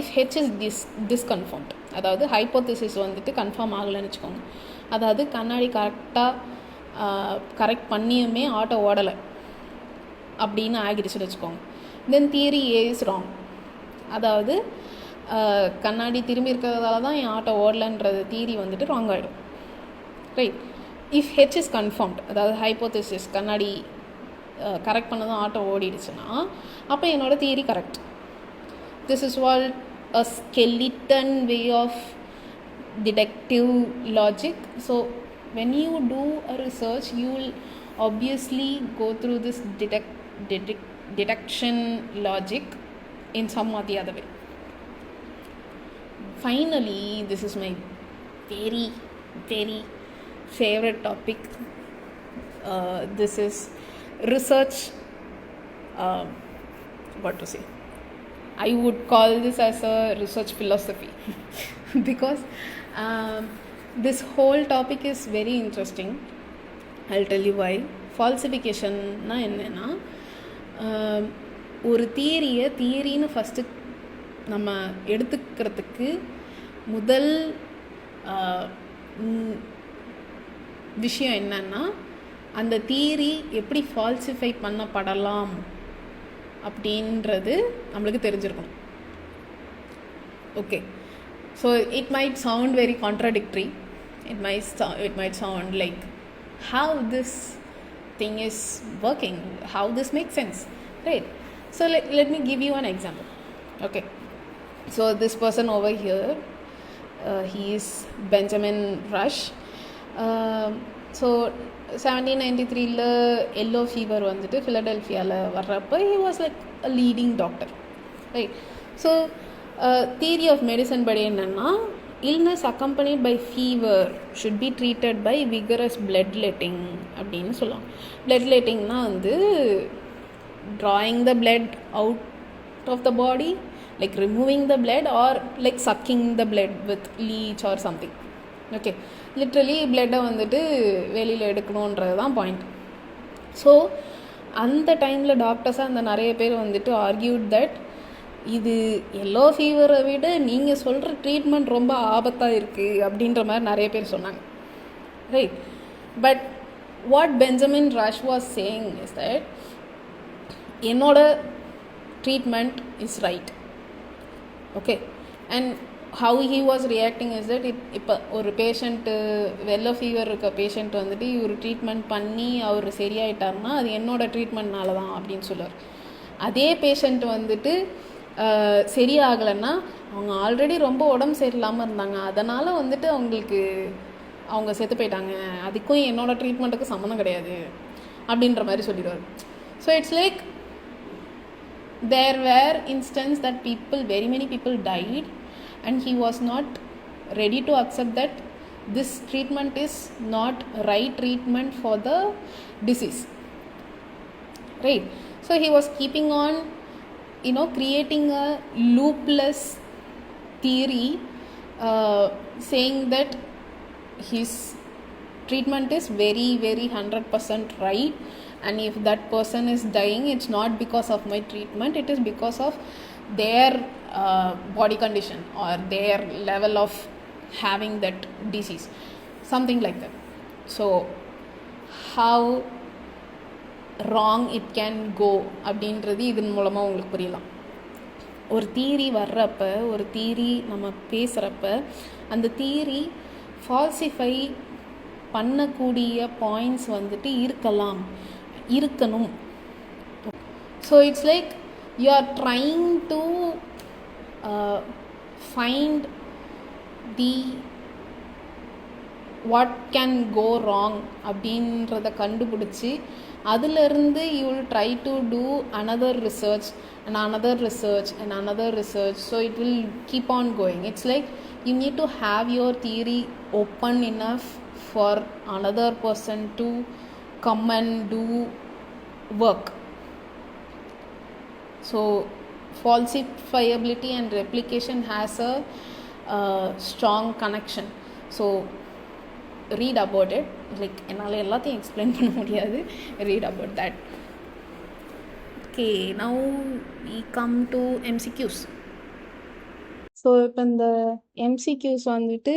if H is disconfirmed, அதாவது ஹைப்போதசிஸ் வந்துட்டு கன்ஃபார்ம் ஆகலைன்னு வச்சுக்கோங்க, அதாவது கண்ணாடி கரெக்ட் பண்ணியுமே ஆட்டோ ஓடலை அப்படின்னு ஆகிடுச்சுன்னு வச்சுக்கோங்க. Then theory A is wrong, அதாவது கண்ணாடி திரும்பி இருக்கிறதால தான் என் ஆட்டோ ஓடலைன்றது தியரி வந்துட்டு ராங் ஆகிடும், right? If H is confirmed, அதாவது ஹைப்போதசிஸ் கண்ணாடி கரெக்ட் பண்ணதும் ஆட்டோ ஓடிடுச்சுன்னா அப்போ என்னோட theory correct. This is what a skeleton way of deductive logic. So when you do a research, you will obviously go through this deduction logic in some or the other way. Finally, this is my very very favorite topic. This is research, what to say, I would call this as a research philosophy because this whole topic is very interesting. I'll tell you why. Falsification na enna, ஒரு தியரின்னு first நம்ம எடுத்துக்கிறதுக்கு முதல் விஷயம் என்னன்னா, அந்த theory எப்படி falsify பண்ணப்படலாம் அப்படின்றது நம்மளுக்கு தெரிஞ்சிருக்கணும். Okay, so it might sound very contradictory. It might sound like how this thing is working, how this makes sense, right? So let me give you an example. Okay, so this person over here, he is Benjamin Rush. So 1793 yellow fever வந்துட்டு ஃபிலடெல்ஃபியாவில் வர்றப்போ he was like a leading doctor, right? So theory of medicine படி என்னன்னா, illness accompanied by fever should be treated by vigorous bloodletting அப்படின்னு சொல்லுவாங்க. bloodlettingனா வந்து drawing the blood out of the body, like removing the blood or like sucking the blood with leech or something. Okay, literally பிளட்டை வந்துட்டு வெளியில் எடுக்கணுன்றது தான் point. So அந்த டைமில் டாக்டர்ஸாக அந்த நிறைய பேர் வந்துட்டு ஆர்கியூட் தட் இது எல்லோ ஃபீவரை விட நீங்கள் சொல்கிற ட்ரீட்மெண்ட் ரொம்ப ஆபத்தாக இருக்குது அப்படின்ற மாதிரி நிறைய பேர் சொன்னாங்க, right? But what Benjamin Rush was saying is that என்னோட treatment is right. Okay, and how he was reacting is that இப்போ ஒரு பேஷண்ட்டு வெள்ளை ஃபீவர் இருக்க பேஷண்ட் வந்துட்டு இவர் ட்ரீட்மெண்ட் பண்ணி அவர் சரியாயிட்டார்னா அது என்னோட ட்ரீட்மெண்ட்னால தான் அப்படின்னு சொல்லுவார். அதே பேஷண்ட் வந்துட்டு சரியாகலைன்னா அவங்க ஆல்ரெடி ரொம்ப உடம்பு சரியில்லாமல் இருந்தாங்க, அதனால் வந்துட்டு அவங்க செத்து போயிட்டாங்க, அதுக்கும் என்னோட ட்ரீட்மெண்ட்டுக்கும் சம்மந்தம் கிடையாது அப்படின்ற மாதிரி சொல்லிடுவார். So it's like there were instances that very many people died and he was not ready to accept that this treatment is not right treatment for the disease, right? So he was keeping on creating a loopless theory, saying that his treatment is very very 100% right, and if that person is dying, it's not because of my treatment, it is because of their body condition or their level of having that disease, something like that. So how wrong it can go அப்படின்றது இதன் மூலமாக உங்களுக்கு புரியலாம். ஒரு theory வர்றப்ப, ஒரு theory நம்ம பேசுகிறப்ப, அந்த தியரி ஃபால்சிஃபை பண்ணக்கூடிய பாயிண்ட்ஸ் வந்துட்டு இருக்கணும். So it's like you are trying to find the what can go wrong அப்படின்றத கண்டுபிடிச்சி அதிலிருந்து you will try to do another research and another research and another research. So it will keep on going. It's like you need to have your theory open enough for another person to come and do work. So falsifiability and replication has a strong connection. So read about it. Like என்னால் எல்லாத்தையும் explain பண்ண முடியாது. Read about that. Okay, now we come to MCQs. So இப்போ இந்த MCQs வந்துட்டு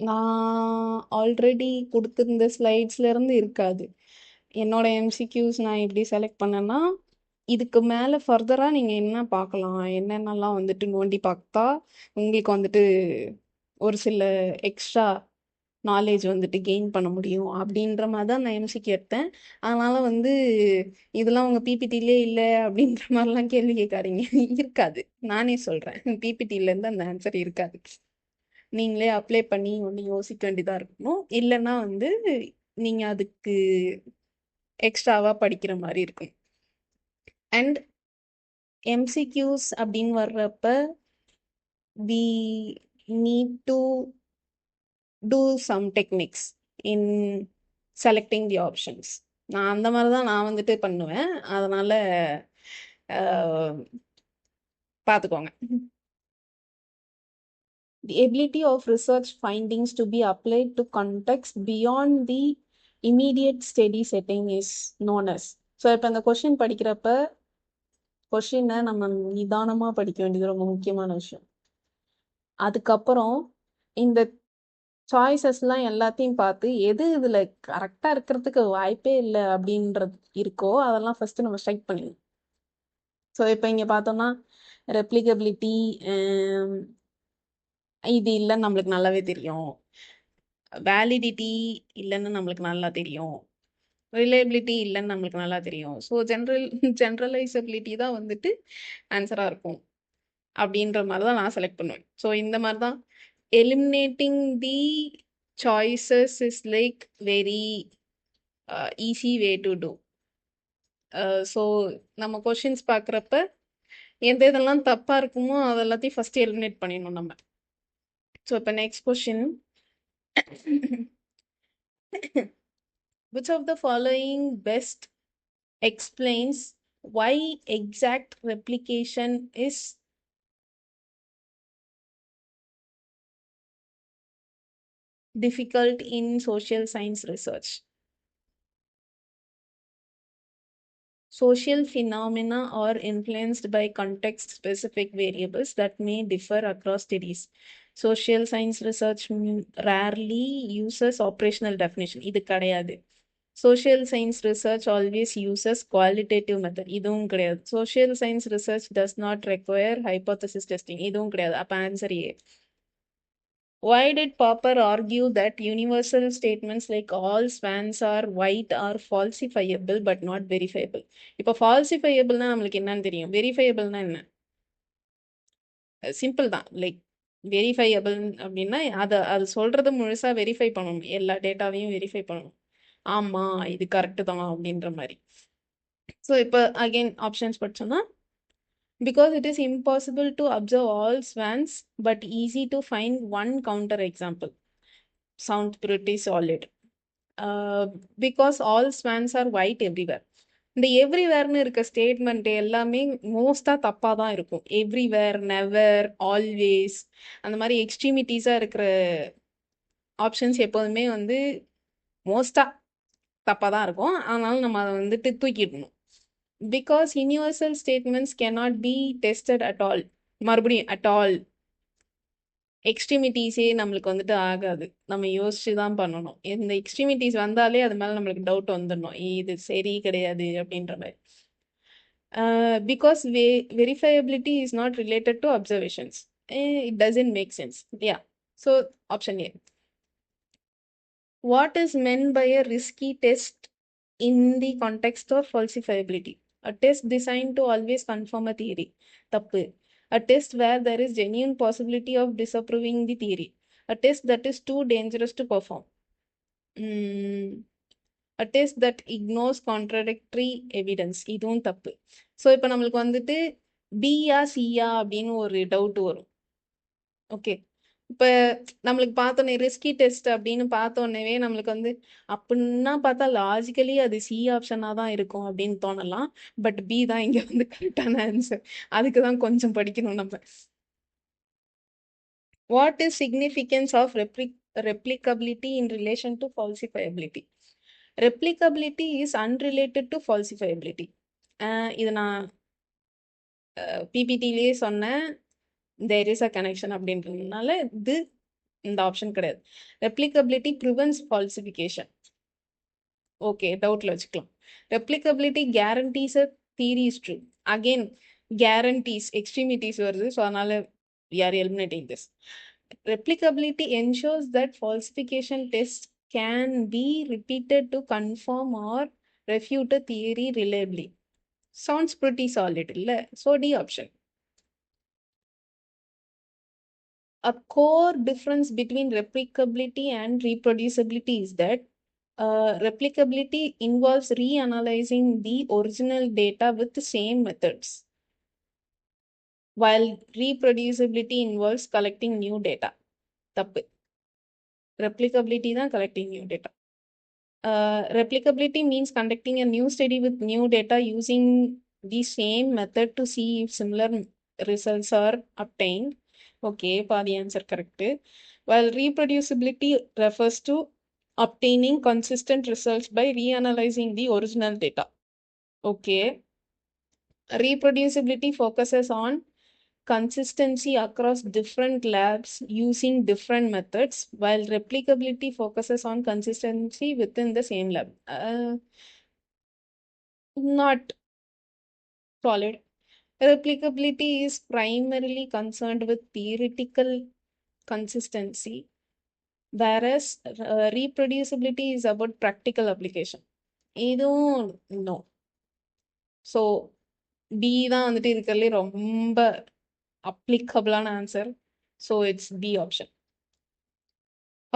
நான் already கொடுத்துருந்த ஸ்லைட்ஸ்லேருந்து இருக்காது. என்னோட MCQs நான் எப்படி செலக்ட் பண்ணேன்னா, இதுக்கு மேலே ஃபர்தராக நீங்கள் என்ன பார்க்கலாம், என்னென்னலாம் வந்துட்டு நோண்டி பார்த்தா உங்களுக்கு வந்துட்டு ஒரு சில எக்ஸ்ட்ரா நாலேஜ் வந்துட்டு கெயின் பண்ண முடியும் அப்படின்ற மாதிரி தான் நான் எம்சிக்கு எடுத்தேன். அதனால் வந்து இதெல்லாம் உங்கள் பிபிடிலே இல்லை அப்படின்ற மாதிரிலாம் கேள்வி கேட்காதீங்க. இருக்காது, நானே சொல்கிறேன். பிபிடியிலேருந்து அந்த ஆன்சர் இருக்காது. நீங்களே அப்ளை பண்ணி ஒன்று யோசிக்க வேண்டியதாக இருக்கணும். இல்லைன்னா வந்து நீங்கள் அதுக்கு எக்ஸ்ட்ராவாக படிக்கிற மாதிரி இருக்கும். அண்ட் எம்சிக்யூஸ் அப்படின்னு வர்றப்ப we need to do some techniques in selecting the options. நான் அந்த மாதிரி தான் நான் வந்துட்டு பண்ணுவேன். அதனால் பார்த்துக்கோங்க. The ability of research findings to be applied to context beyond the immediate steady setting is known as. So இப்போ இந்த கொஷின் படிக்கிறப்ப கொஷினை நம்ம நிதானமாக படிக்க வேண்டியது ரொம்ப முக்கியமான விஷயம். அதுக்கப்புறம் இந்த சாய்ஸஸ்லாம் எல்லாத்தையும் பார்த்து எது இதில் கரெக்டாக இருக்கிறதுக்கு வாய்ப்பே இல்லை அப்படின்றது இருக்கோ அதெல்லாம் ஃபஸ்ட்டு நம்ம ஸ்ட்ரைக் பண்ணிடணும். ஸோ இப்போ இங்கே பார்த்தோம்னா ரெப்ளிகபிலிட்டி இது இல்லைன்னு நம்மளுக்கு நல்லாவே தெரியும். வேலிடிட்டி இல்லைன்னு நம்மளுக்கு நல்லா தெரியும். ரிலையபிலிட்டி இல்லைன்னு நம்மளுக்கு நல்லா தெரியும். ஸோ ஜென்ரலைசபிலிட்டி தான் வந்துட்டு ஆன்சராக இருக்கும் அப்படின்ற மாதிரி தான் நான் செலக்ட் பண்ணுவேன். ஸோ இந்த மாதிரி தான் eliminating the choices is like very easy way to do. So நம்ம கொஷின்ஸ் பார்க்குறப்ப எந்த இதெல்லாம் தப்பாக இருக்குமோ அதெல்லாத்தையும் ஃபஸ்ட்டு எலிமினேட் பண்ணிடணும் நம்ம. ஸோ இப்போ next question, which of the following best explains why exact replication is difficult in social science research? Social phenomena are influenced by context-specific variables that may differ across studies. Social science research rarely uses operational definition. இது கிடையாது. Social science research always uses qualitative method. இதுவும் கிடையாது. Social science research does not require hypothesis testing. இதுவும் கிடையாது. அப்போ answer A. Why did Popper argue that universal statements like all swans are white are falsifiable but not verifiable? இப்போ falsifiableனா நம்மளுக்கு என்னன்னு தெரியும், வெரிஃபையபிள்னா என்ன? சிம்பிள் தான். லைக் வெரிஃபையபிள் அப்படின்னா அது சொல்கிறது முழுசாக வெரிஃபை பண்ணணும், எல்லா டேட்டாவையும் வெரிஃபை பண்ணணும். ஆமாம் இது கரெக்டு தான் அப்படின்ற மாதிரி. ஸோ இப்போ அகெயின் ஆப்ஷன்ஸ் படித்தோன்னா, because it is impossible to observe all swans but easy to find one counter example. Sound pretty solid. Because all swans are white everywhere. இந்த எவ்ரிவேர்னு இருக்க ஸ்டேட்மெண்ட் எல்லாமே மோஸ்ட்டாக தப்பாக தான் இருக்கும். எவ்ரிவேர், நெவர், ஆல்வேஸ் அந்த மாதிரி எக்ஸ்ட்ரீமிட்டிஸாக இருக்கிற ஆப்ஷன்ஸ் எப்போதுமே வந்து மோஸ்ட்டாக தப்பாக தான் இருக்கும். அதனால நம்ம அதை வந்துட்டு தூக்கிடணும். Because universal statements cannot be tested at all. மறுபடியும் at all. எக்ஸ்ட்ரிமிட்டிஸே நம்மளுக்கு வந்துட்டு ஆகாது. நம்ம யோசிச்சு தான் பண்ணணும். இந்த எக்ஸ்ட்ரிமிட்டிஸ் வந்தாலே அது மேல நம்மளுக்கு டவுட் வந்துடணும். இது சரி கிடையாது அப்படின்ற மாதிரி. Because verifiability is not related to observations. It doesn't make sense. Yeah. So option A. What is meant by a risky test in the context of falsifiability? A test designed to always confirm a theory. Tappu. A test where there is genuine possibility of disapproving the theory. A test that is too dangerous to perform. A test that ignores contradictory evidence. இதுவும் தப்பு. So இப்போ நம்மளுக்கு வந்துட்டு பியா சியா அப்படின்னு ஒரு doubt வரும். Okay, இப்போ நம்மளுக்கு பார்த்தோன்னே ரிஸ்கி டெஸ்ட் அப்படின்னு பார்த்தோன்னே நம்மளுக்கு வந்து அப்படின்னா பார்த்தா லாஜிக்கலி அது சி ஆப்ஷனாக தான் இருக்கும் அப்படின்னு தோணலாம். பட் பி தான் இங்கே வந்து கரெக்டான ஆன்சர். அதுக்கு தான் கொஞ்சம் படிக்கணும் நம்ம. What is significance of replicability in relation to falsifiability? Replicability is unrelated to falsifiability. இது நான் பிபிடிலேயே சொன்னேன், there is a connection அப்படின்றதுனால இது இந்த ஆப்ஷன் கிடையாது. Replicability prevents falsification. ஓகே, டவுட்ல வச்சுக்கலாம். Replicability guarantees a theory is true. Again guarantees extremities வருது, ஸோ அதனால we are eliminating this. Replicability ensures that falsification tests can be repeated to confirm or refute a theory reliably. Sounds pretty solid, illa? So D option. A core difference between replicability and reproducibility is that replicability involves reanalyzing the original data with the same methods, while reproducibility involves collecting new data. தப்பு. Replicability தான் collecting new data. Replicability means conducting a new study with new data using the same method to see if similar results are obtained. Okay, the answer correct. While reproducibility refers to obtaining consistent results by reanalyzing the original data. Okay. Reproducibility focuses on consistency across different labs using different methods, while replicability focuses on consistency within the same lab. Not solid. Replicability is primarily concerned with theoretical consistency, whereas reproducibility is about practical application. இதுவும் no. So B தான் வந்துட்டு இருக்கிறதுலே ரொம்ப applicable answer. So it's B option.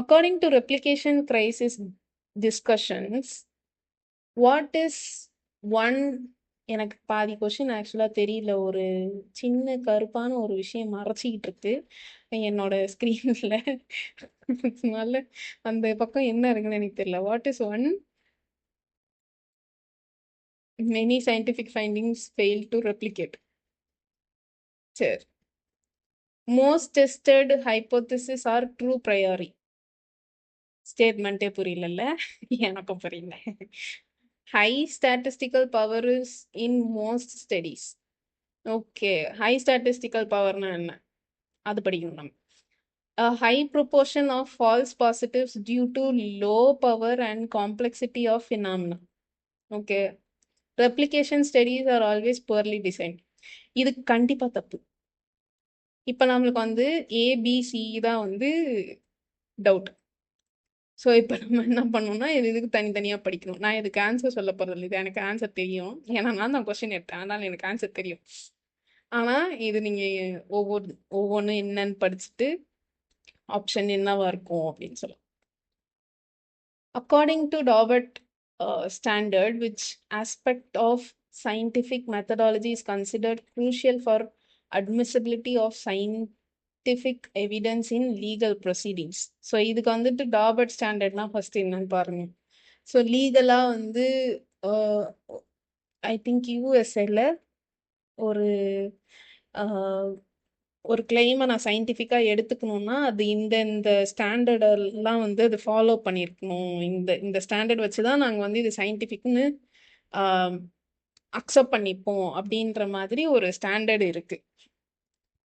According to replication crisis discussions, what is one, எனக்கு பாதி question ஆக்சுவலாக தெரியல, ஒரு சின்ன கருப்பான ஒரு விஷயம் மறைச்சிக்கிட்டு இருக்கு என்னோட ஸ்க்ரீனில். அதனால அந்த பக்கம் என்ன இருக்குன்னு எனக்கு தெரியல. What is one many scientific findings fail to replicate? சரி, most tested hypotheses are true priori. ஸ்டேட்மெண்ட்டே புரியல, எனக்கும் புரியல. High statistical power is in most studies. Okay, high statistical power na enna adu padikkum nam. A high proportion of false positives due to low power and complexity of phenomena. Okay, replication studies are always poorly designed. இது கண்டிப்பா தப்பு. இப்போ நம்மளுக்கு வந்து ABC தான் வந்து doubt. So இப்போ நம்ம என்ன பண்ணணும்னா இதுக்கு தனித்தனியாக படிக்கணும். நான் இதுக்கு ஆன்சர் சொல்ல போகிறது, இது எனக்கு ஆன்சர் தெரியும், ஏன்னா நான் தான் கொஸ்டின் எடுத்தேன், அதனால் எனக்கு ஆன்சர் தெரியும். ஆனால் இது நீங்கள் ஒவ்வொன்றும் என்னன்னு படிச்சுட்டு ஆப்ஷன் என்னவா இருக்கும் அப்படின்னு சொல்லலாம். According to Daubert standard, which aspect of scientific methodology is considered crucial for admissibility of scientific evidence in legal proceedings? So இதுக்கு வந்துட்டு டாபர்ட் ஸ்டாண்டர்ட்னா ஃபர்ஸ்ட் என்னன்னு பாருங்க. ஸோ லீகலாக வந்து ஐ திங்க் யூஎஸ்ஏல ஒரு ஒரு கிளைமை நான் சயின்டிஃபிக்காக எடுத்துக்கணும்னா அது இந்த ஸ்டாண்டர்டெல்லாம் வந்து அது ஃபாலோ பண்ணியிருக்கணும். இந்த ஸ்டாண்டர்ட் வச்சு தான் நாங்கள் வந்து இது சயின்டிஃபிக்னு அக்செப்ட் பண்ணிப்போம் அப்படின்ற மாதிரி ஒரு ஸ்டாண்டர்ட் இருக்கு.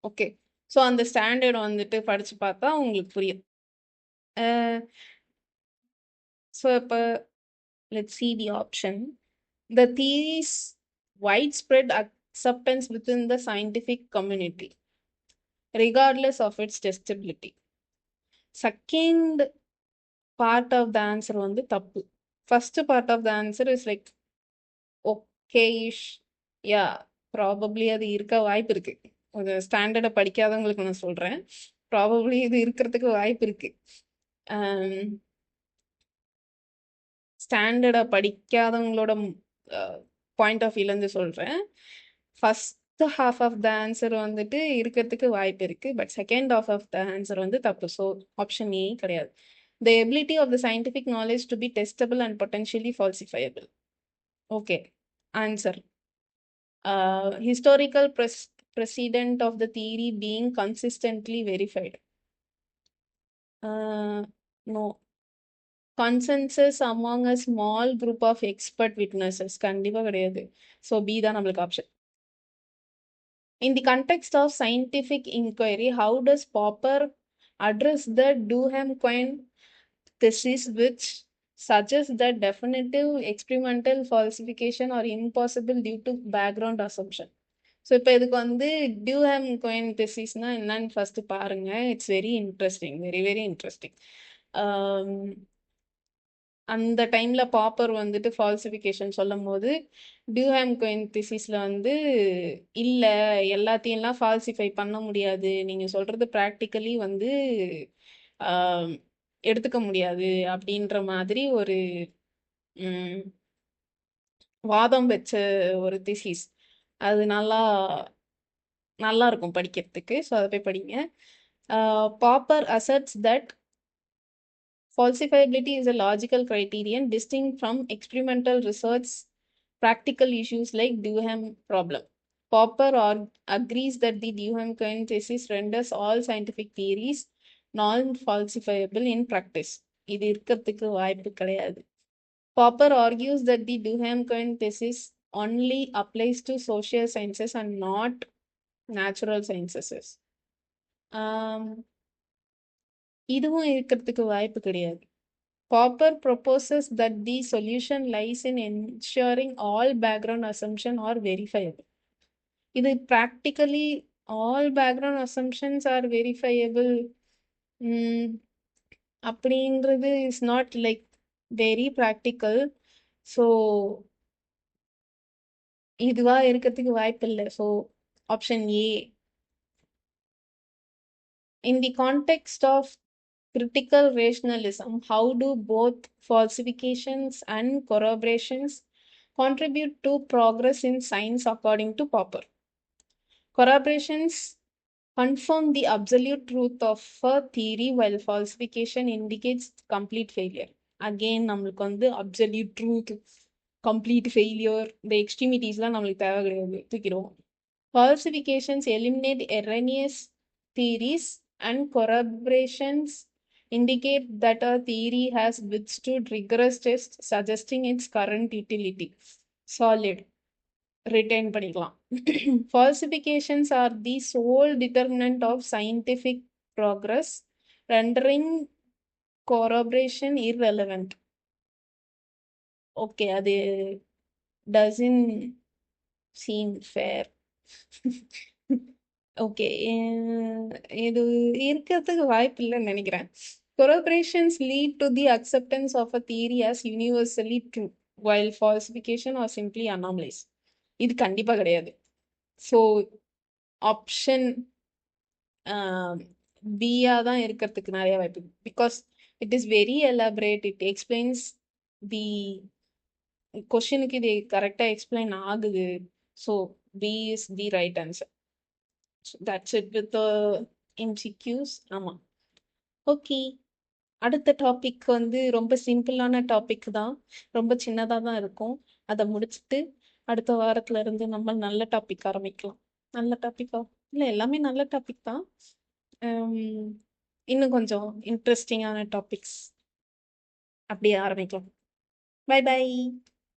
ஓகே, ஸோ அந்த ஸ்டாண்டர்ட் வந்துட்டு படிச்சு பார்த்தா உங்களுக்கு புரியும். ஸோ இப்போ let's see the option. The theory's widespread acceptance within the scientific community, regardless of its testability. Second part of the answer வந்து தப்பு. First part of the answer is like okay-ish. Yeah, probably அது இருக்க வாய்ப்பு இருக்கு. ஒரு ஸ்டாண்டர்டை படிக்காதவங்களுக்கு நான் சொல்றேன், probably இது இருக்கிறதுக்கு வாய்ப்பு இருக்கு. ஸ்டாண்டர்டை படிக்காதவங்களோட பாயிண்ட் ஆஃப் வியூலேருந்து சொல்கிறேன். First half of the answer வந்துட்டு இருக்கிறதுக்கு வாய்ப்பு இருக்குது, but second half of the answer வந்து தப்பு. ஸோ ஆப்ஷன் ஏ கிடையாது. The ability of the scientific knowledge to be testable and potentially falsifiable. Okay, answer historical precedent of the theory being consistently verified. No. Consensus among a small group of expert witnesses. கண்டிப்பா கிடையாது. So B தான் நம்மளுக்கு option. In the context of scientific inquiry, how does Popper address the Duhem-Quine thesis, which suggests that definitive experimental falsification are impossible due to background assumption? So இப்போ இதுக்கு வந்து Duhem-Quine thesis-னா என்னன்னு first பாருங்க. It's very interesting, very very interesting. அந்த டைம்ல பாப்பர் வந்துட்டு falsification சொல்லும் போது டியூஹாம்-குயின் திசிஸ்ல வந்து இல்ல எல்லாத்தையும்லாம் ஃபால்சிஃபை பண்ண முடியாது, நீங்க சொல்றது ப்ராக்டிக்கலி வந்து எடுத்துக்க முடியாது அப்படின்ற மாதிரி ஒரு வாதம் வச்ச ஒரு திசிஸ். அது நல்லா நல்லா இருக்கும் படிக்கிறதுக்கு. ஸோ அதை போய் படிங்க. Popper asserts that falsifiability is a logical criterion distinct from experimental research practical issues like Duhem problem. Popper agrees that the Duhem-Quine thesis renders all scientific theories non-falsifiable in practice. இது இருக்கிறதுக்கு வாய்ப்பு கிடையாது. Popper argues that the Duhem-Quine thesis only applies to social sciences and not natural sciences. இதுவும் இருக்கிறதுக்கு வாய்ப்பு கிடையாது. Popper proposes that the solution lies in ensuring all background assumptions are verifiable. இது practically all background assumptions are verifiable அப்படின்றது is not like very practical. So இதுவா இருக்கிறதுக்கு வாய்ப்பு இல்லை. So option A. In the context of critical rationalism, how do both falsifications and corroborations contribute to progress in science according to Popper? Corroborations confirm the absolute truth of a theory, while falsification indicates complete failure. Again, நம்மளுக்கு வந்து absolute truth, complete failure, the extremities-லாம் நம்மளுக்கு தேவை கிடையாது, தூக்கிடுவோம். Falsifications eliminate erroneous theories and corroborations indicate that a theory has withstood rigorous tests, suggesting its current utility. Solid. Retain பண்ணிக்கலாம். Falsifications are the sole determinant of scientific progress, rendering corroboration irrelevant. Okay, அது doesn't seem fair. Okay, இது இருக்கிறதுக்கு வாய்ப்பு இல்லைன்னு நினைக்கிறேன். Corroborations lead to the acceptance of a theory as universally true, while falsification or simply anomalies. இது கண்டிப்பாக கிடையாது. So option பியா தான் இருக்கிறதுக்கு நிறைய வாய்ப்பு, because it is very elaborate, it explains the கொஷனுக்கு இது கரெக்டாக எக்ஸ்பிளைன் ஆகுது. So B is the right answer. That's it with the MCQs. ஆமாம். ஓகே, அடுத்த டாபிக் வந்து ரொம்ப சிம்பிளான டாபிக் தான், ரொம்ப சின்னதாக தான் இருக்கும். அதை முடிச்சுட்டு அடுத்த வாரத்துல இருந்து நம்ம நல்ல டாபிக் ஆரம்பிக்கலாம். நல்ல டாபிக்கா இல்லை, எல்லாமே நல்ல டாபிக் தான். இன்னும் கொஞ்சம் இன்ட்ரெஸ்டிங்கான டாபிக்ஸ் அப்படியே ஆரம்பிக்கலாம். Bye by.